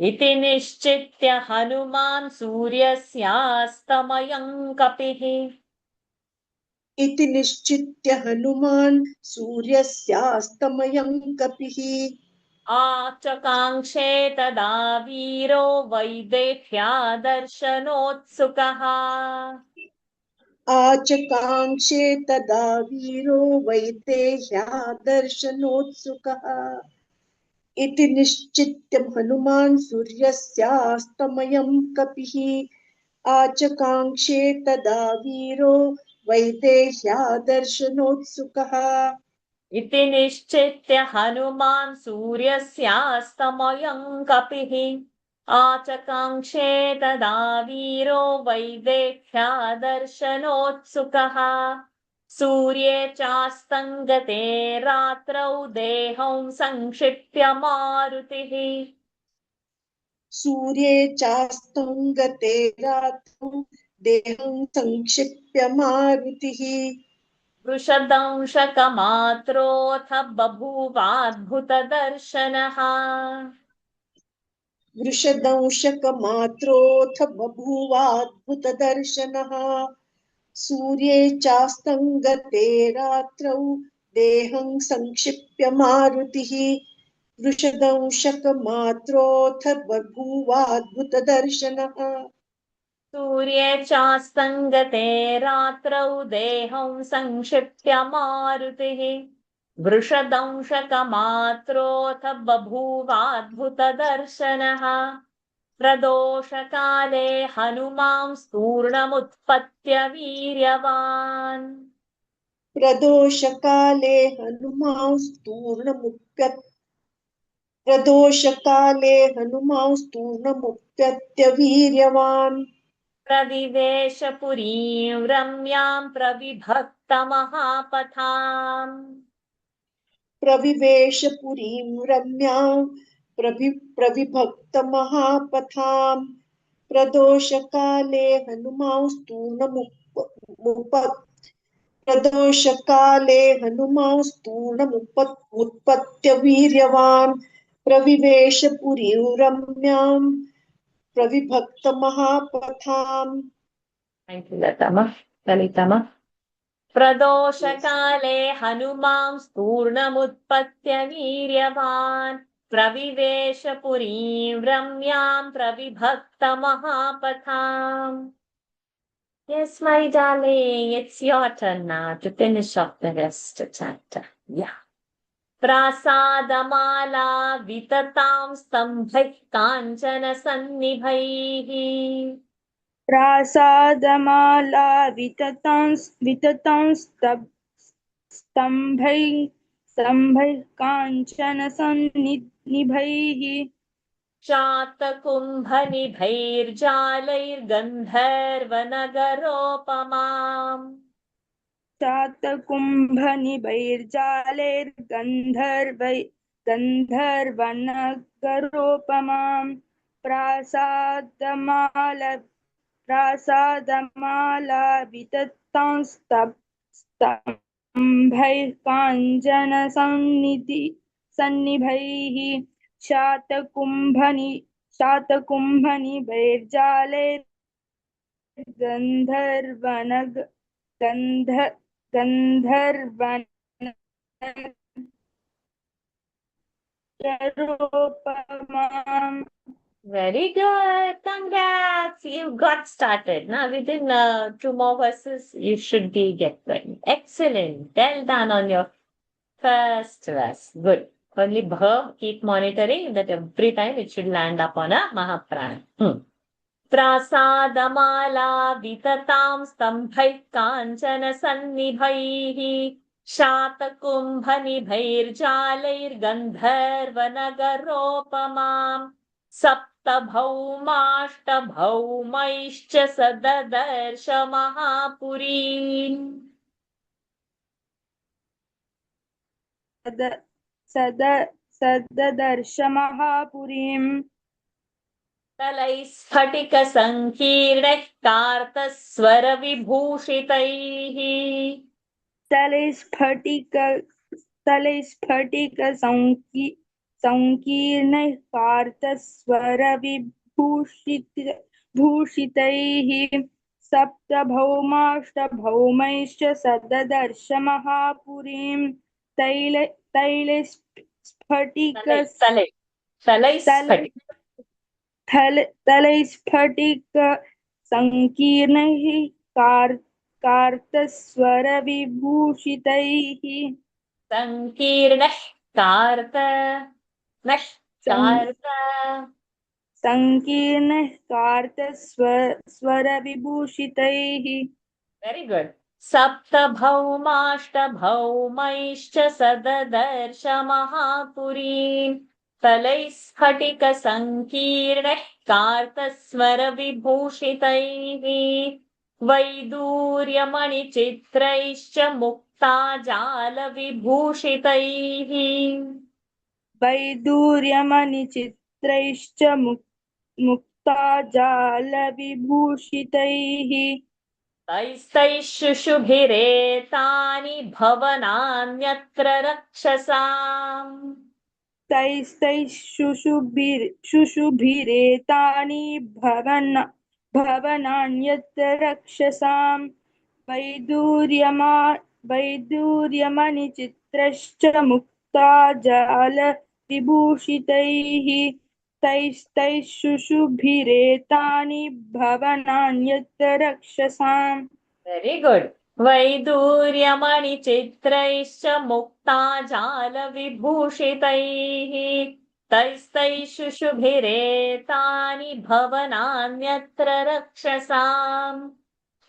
इति निश्चित्य हनुमान् सूर्यस्यास्तमयं कपिः. इति निश्चित्य हनुमान् सूर्यस्यास्तमयं कपिः आचकाङ्क्षे तदा वीरो वैदेह्यादर्शनोत्सुकः आचकाङ्क्षे तदा वीरो वैदेह्यादर्शनोत्सुकः इति निश्चित्य हनुमान् सूर्यस्यास्तमयं कपिः आचकाङ्क्षे तदा वीरो वैदेह्यादर्शनोत्सुकः इति निश्चित्य हनुमान् सूर्यस्यास्तमयं कपिः आचकाङ्क्षे तदा वीरो वैदेह्यादर्शनोत्सुकः सूर्ये चास्तङ्गते रात्रौ देहं संक्षिप्य मारुतिः सूर्ये चास्तङ्गते रात्रौ देहं संक्षिप्य मारुतिः वृषदंशकमात्रोऽथ बभूवाद्भुतदर्शनः वृषदंशकमात्रोऽथ बभूवाद्भुतदर्शनः सूर्ये चास्तङ्गते रात्रौ देहं संक्षिप्य मारुतिः वृषदंशकमात्रोऽथ बभूवाद्भुतदर्शनः सूर्ये चास्तङ्गते रात्रौ देहं संक्षिप्य मारुतिः वृषदंशकमात्रोऽथ बभूवाद्भुतदर्शनः प्रदोषकाले हनुमांस्तूर्णमुत्पत्य वीर्यवान् प्रदोषकाले हनुमांस्तूर्णमुप्यत्य वीर्यवान् प्रविवेश पुरीं रम्यां प्रविभक्तमहापथाम् प्रविवेश पुरीं रम्यां प्रविभक्तमहापथाम् प्रदोषकाले हनुमांस्तूर्णमुत्पत्य वीर्यवान् प्रविवेश पुरीं रम्यां प्रविभक्तमहापथाम् ललितम प्रदोषकाले हनुमांस्तूर्णमुत्पत्य वीर्यवान् प्रविवेश पुरीं रम्यां प्रविभक्तमहापथाम्. Yes, my darling, it's your turn now to finish off the rest of chapter. Yeah. प्रासादमाला विततां स्तम्भैः Kanchan सन्निभैः प्रासादमाला विततां स्तम्भैः Kanchan सन्निभैः शातकुम्भनिभैर्जालैर्गन्धर्वनगरोपमाम् गन्धर्वनगरोपमाम् प्रासादमाला विततां स्तम्भैः Kanchan सन्निभैः गन्धर्वनगरोपमाम्. Very good. Congrats. You got started. Now within 2 more verses, you should be get going. Excellent. Well done on your first verse. Good. Only bha, keep monitoring that every time it should land up on a Mahaprana. प्रासादमाला विततां स्तम्भैः काञ्चन सन्निभैः शातकुम्भनिभैर्जालैर्गन्धर्वनगरोपमाम् सप्तभौमाष्टभौमैश्च सददर्श महापुरीम् सददर्श महापुरीम् तलैः स्फटिकसङ्कीर्णैः कार्तस्वरविभूषितैः तलैस्फटिकसङ्कीर्णैः कार्तस्वरविभूषितैः सप्तभौमाष्टभौमैश्च सददर्श महापुरीं तैलस्फटिक तलै स्फटिक तलैस्फटिक संकीर्णैः कार्तस्वरविभूषितैः संकीर्णः कार्तनः कार्त संकीर्णः कार्तस्वरविभूषितैः very गुड सप्तभौमाष्टभौमैश्च सददर्श महापुरीं तलैस्फटिक संकीर्णः कार्तस्वरविभूषितैः वैदूर्यमणिचित्रैश्च मुक्ताजालविभूषितैः वैदूर्यमणिचित्रैश्च मुक्ताजालविभूषितैः तैस्तैः शुशुभिरेतानि भवनान्यत्र रक्षसाम् तैस्तैः शुशुभिरेतानि भवनान्यत्र रक्षसां वैदूर्यमणिचित्रश्च मुक्ताजालविभूषितैः तैस्तैः शुशुभिरेतानि भवनान्यत्र रक्षसाम् very गुड वैदूर्यमणिचित्रैश्च मुक्ताजालविभूषितैः तैस्तैः शुशुभिरेतानि भवनान्यत्र रक्षसाम्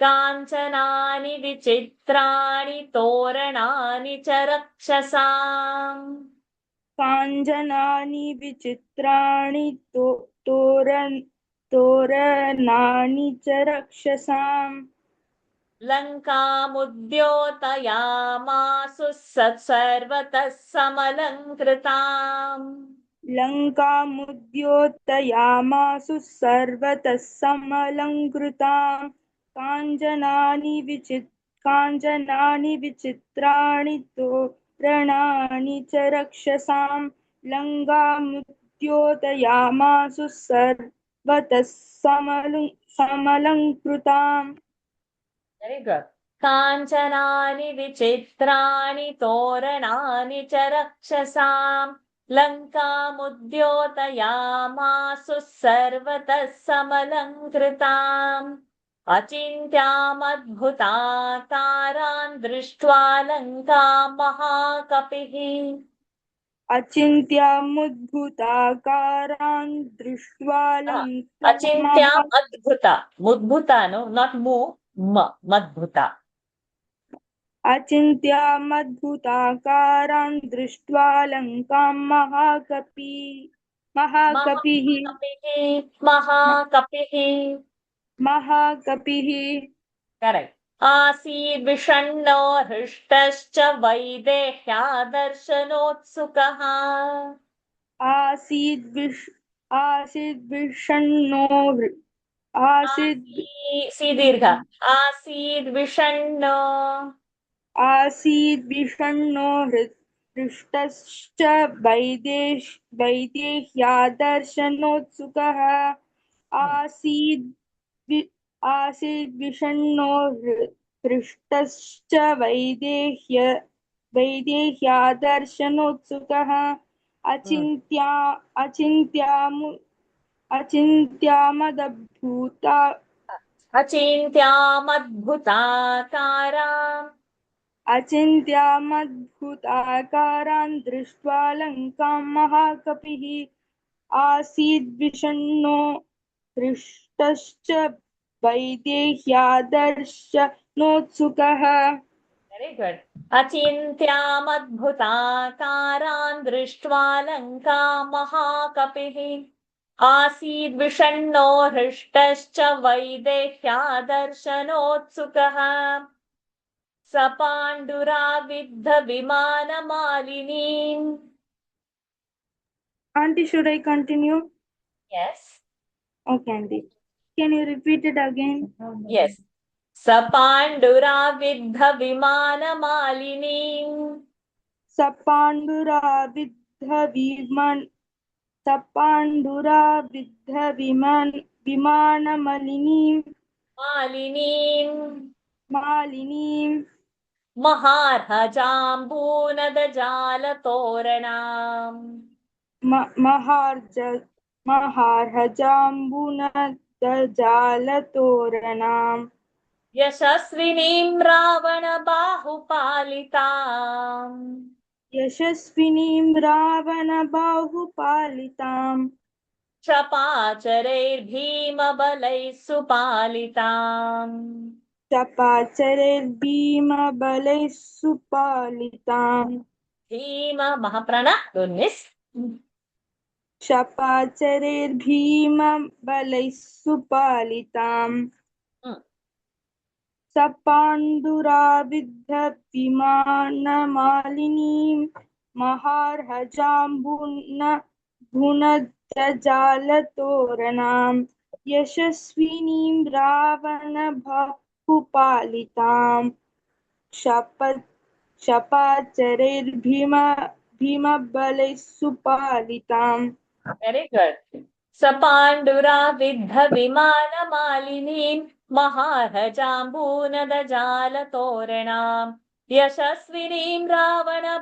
काञ्चनानि विचित्राणि तोरणानि च रक्षसाम् काञ्चनानि विचित्राणि तोरणानि च रक्षसाम् लङ्कामुद्योतयामासु सर्वतः समलङ्कृताम् लङ्कामुद्योतयामासु सर्वतः समलङ्कृताम् काञ्चनानि विचित्राणि तोरणानि च रक्षसाम् लङ्कामुद्योतयामासु सर्वतः समलङ्कृताम् very गुड काञ्चनानि विचित्राणि तोरणानि च रक्षसाम् लङ्कामुद्योतयामासु सर्वतः समलङ्कृताम् अचिन्त्यामद्भुताकारान् दृष्ट्वा लङ्का महाकपिः अचिन्त्यामुद्भुताकारान् दृष्ट्वा अचिन्त्याम् अद्भुता मुद्भुता नो नाट् मु मद्भुता अचिन्त्यामद्भुताकारान् दृष्ट्वा लङ्कां महाकपिः करेक्ट आसीद् विषण्णो हृष्टश्च वैदेह्यादर्शनोत्सुकः आसीद् विषण्णो हृष्टश्च वैदेह्यादर्शनोत्सुकः आसीद् विषण्णो हृष्टश्च वैदेह्यादर्शनोत्सुकः अचिन्त्यामद्भुताकारान् दृष्ट्वा लङ्कां महाकपिः आसीद् विषण्णो हृष्टश्च वैदेह्यादर्शनोत्सुकः वेरी गुड अचिन्त्यामद्भुताकारान् दृष्ट्वा लङ्का महाकपिः आसीद् विषण्णो हृष्टश्च वैदेह्यादर्शनोत्सुकः स पाण्डुराविद्ध विमानमालिनीम् Auntie, should I continue? Yes. Okay, Auntie. Can you repeat it again? Yes. स पाण्डुराविद्ध विमानमालिनीम् स पाण्डुराविद्ध विमानमालिनीम् मालिनीं मालिनीं महार्हजाम्बूनदजालतोरणाम् महार्हजाम्बुनदजालतोरणाम् यशस्विनीं रावणबाहुपालिताम् यशस्विनीं रावणबाहुपालिताम् क्षपाचरैर्भीमबलैः सुपालिताम् चपाचरैर्भीमबलैः सुपालिताम् भीम महाप्राण गोodness शपाचरैर्भीमबलैः सुपालिताम् सपाण्डुराविद्धविमानमालिनीं महार्हजाम्बुनजालतोरणाम् यशस्विनीं रावणबाहुपालिताम् भीमबलैः सुपालिताम् very good सपाण्डुरा विद्धविमानमालिनीं महार्हजाम्बूनदजालतोरणाम् यशस्विनीं रावणबाहुपालिताम्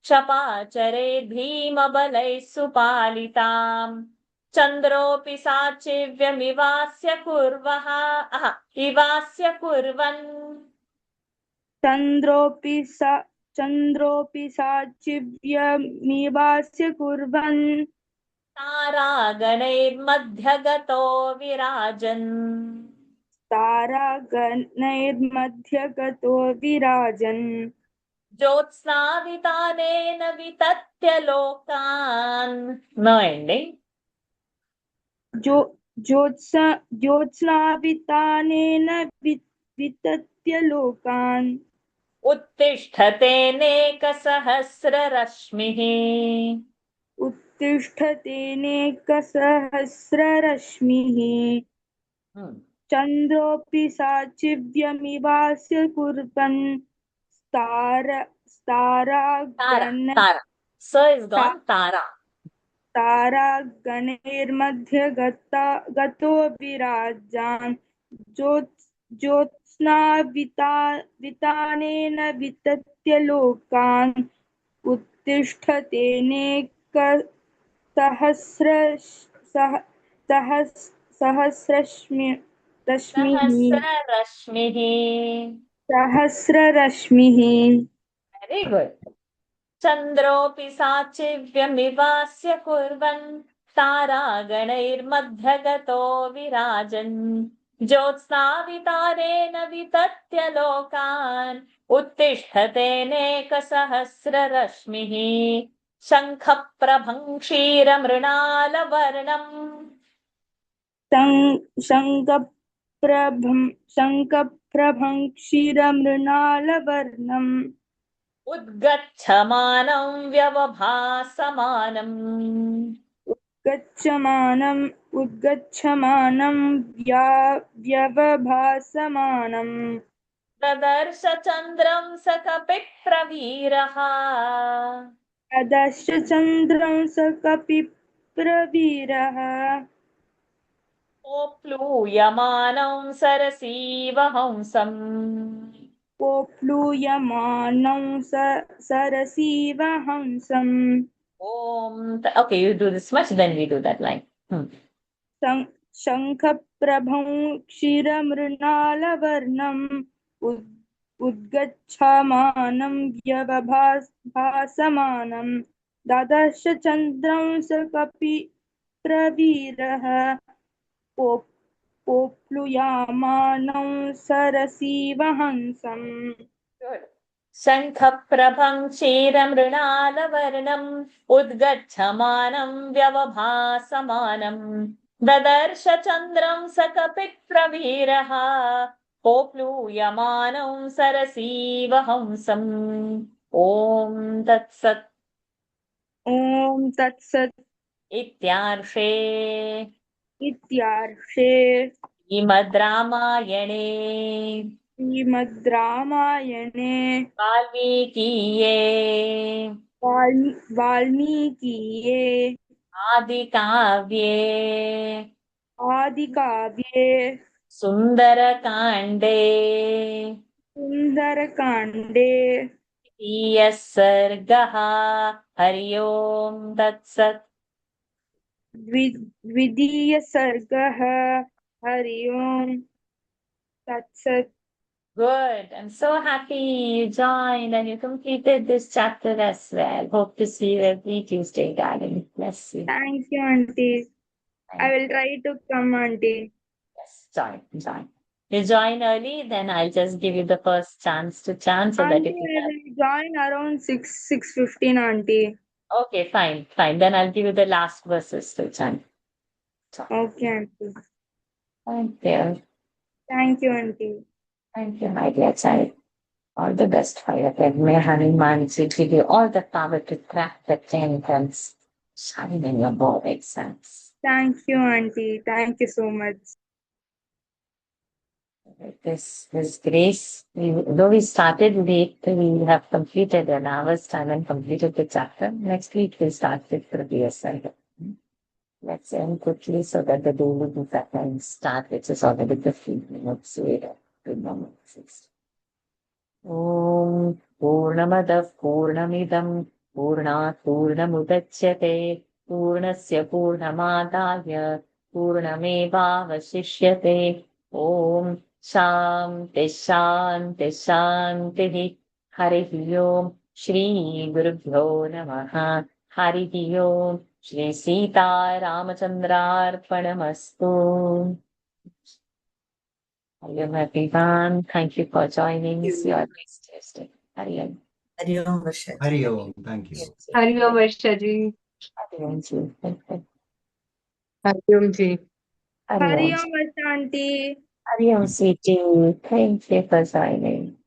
क्षपाचरैर्भीमबलैः सुपालिताम् चन्द्रोऽपि साचिव्यमिवास्य कुर्वः इवास्य कुर्वन् चन्द्रोऽपि साचिव्यमिवास्य कुर्वन् तारागणैर्मध्यगतो विराजन् तारागणैर्मध्यगतो विराजन् ज्योत्स्नावितानेन वितत्य लोकान् न एण्डिङ्ग् ज्योत्स्नावितानेन वितत्य लोकान् उत्तिष्ठतेनेकसहस्ररश्मिः उत्तिष्ठतेनेकसहस्ररश्मिः चन्द्रोऽपि साचिव्यमिवास्य कुर्वन् तारागणैर्मध्यगतो विराजान् ज्योत्स्नावितानेन वितत्य लोकान् सहस्ररश्मिः सहस्ररश्मिः वेरी गुड चन्द्रोऽपि साचिव्यमिवास्य कुर्वन् तारागणैर्मध्यगतो विराजन् ज्योत्स्नावितानेन वितत्य लोकान् उत्तिष्ठतेनेकसहस्ररश्मिः शङ्खप्रभं क्षीरमृणालवर्णम् शङ्खप्रभं क्षीरमृणालवर्णम् उद्गच्छमानं व्यवभासमानम् उद्गच्छमानं व्यवभासमानम् ददर्श चन्द्रं स कपिप्रवीरः ददर्श चन्द्रं स कपिप्रवीरः ओप्लूयमानं सरसीवहंसम् ओप्लूयमानं सरसीवहंसम् Okay, you do this much, then we do that line. शङ्खप्रभं क्षीरमृणालवर्णम् उद्गच्छमानं व्यवभासमानं ददर्श चन्द्रं स कपिप्रवीरः ओप्लूयमानं सरसीवहंसम् शङ्खप्रभं क्षीरमृणालवर्णम् उद्गच्छमानं व्यवभासमानं ददर्श चन्द्रं स कपिप्रवीरः ओप्लूयमानं सरसीवहंसम् ॐ तत्सत् इत्यार्षे श्रीमद् रामायणे वाल्मीकीये आदिकाव्ये आदिकाव्ये सुन्दरकाण्डे सुन्दरकाण्डे द्वितीयः सर्गः हरि ओम् तत्सत् द्वितीयसर्गः हरि ओम् तत्सत्. Good. I'm so happy you joined and you completed this chapter as well. Hope to see you every Tuesday, darling. Bless you. Thank you, auntie. I will try to come, auntie. Yes, join. You join early, then I'll just give you the first chance to chant so that Auntie, it I will join around 6:15, auntie. Okay, fine. Then I'll give you the last verses to chant. Okay, auntie. Thank you. Thank you, auntie. Thank you, my dear child. All the best for your head. May Hanuman ji give you all the power to crack the 10 and shine in your board exams. Thank you, auntie. Thank you so much. This grace, though we started late, we have completed an hour's time and completed the chapter. Next week we'll start with previous Sunday. Let's end quickly so that the daily Gita can start, which is already 15 minutes later. Om Purnamadah Purnamidam Purnat Purnamudachyate Purnasya Purnamadaya Purnamevavashishyate Om Shanti Shanti Shanti Harihi Om Shri Gurubhyo Namaha Harihi Om Shri Sita Ramachandrarpanamastu. Hariom everyone. Thank you for joining. See you next Tuesday. Hariom. Hari Om Varsha ji. Hari Om. Thank you. Hari Om Varsha ji. Hariom ji. Hari Om ji. Hari Om, auntie. Hariom sweetie. Thank you for joining.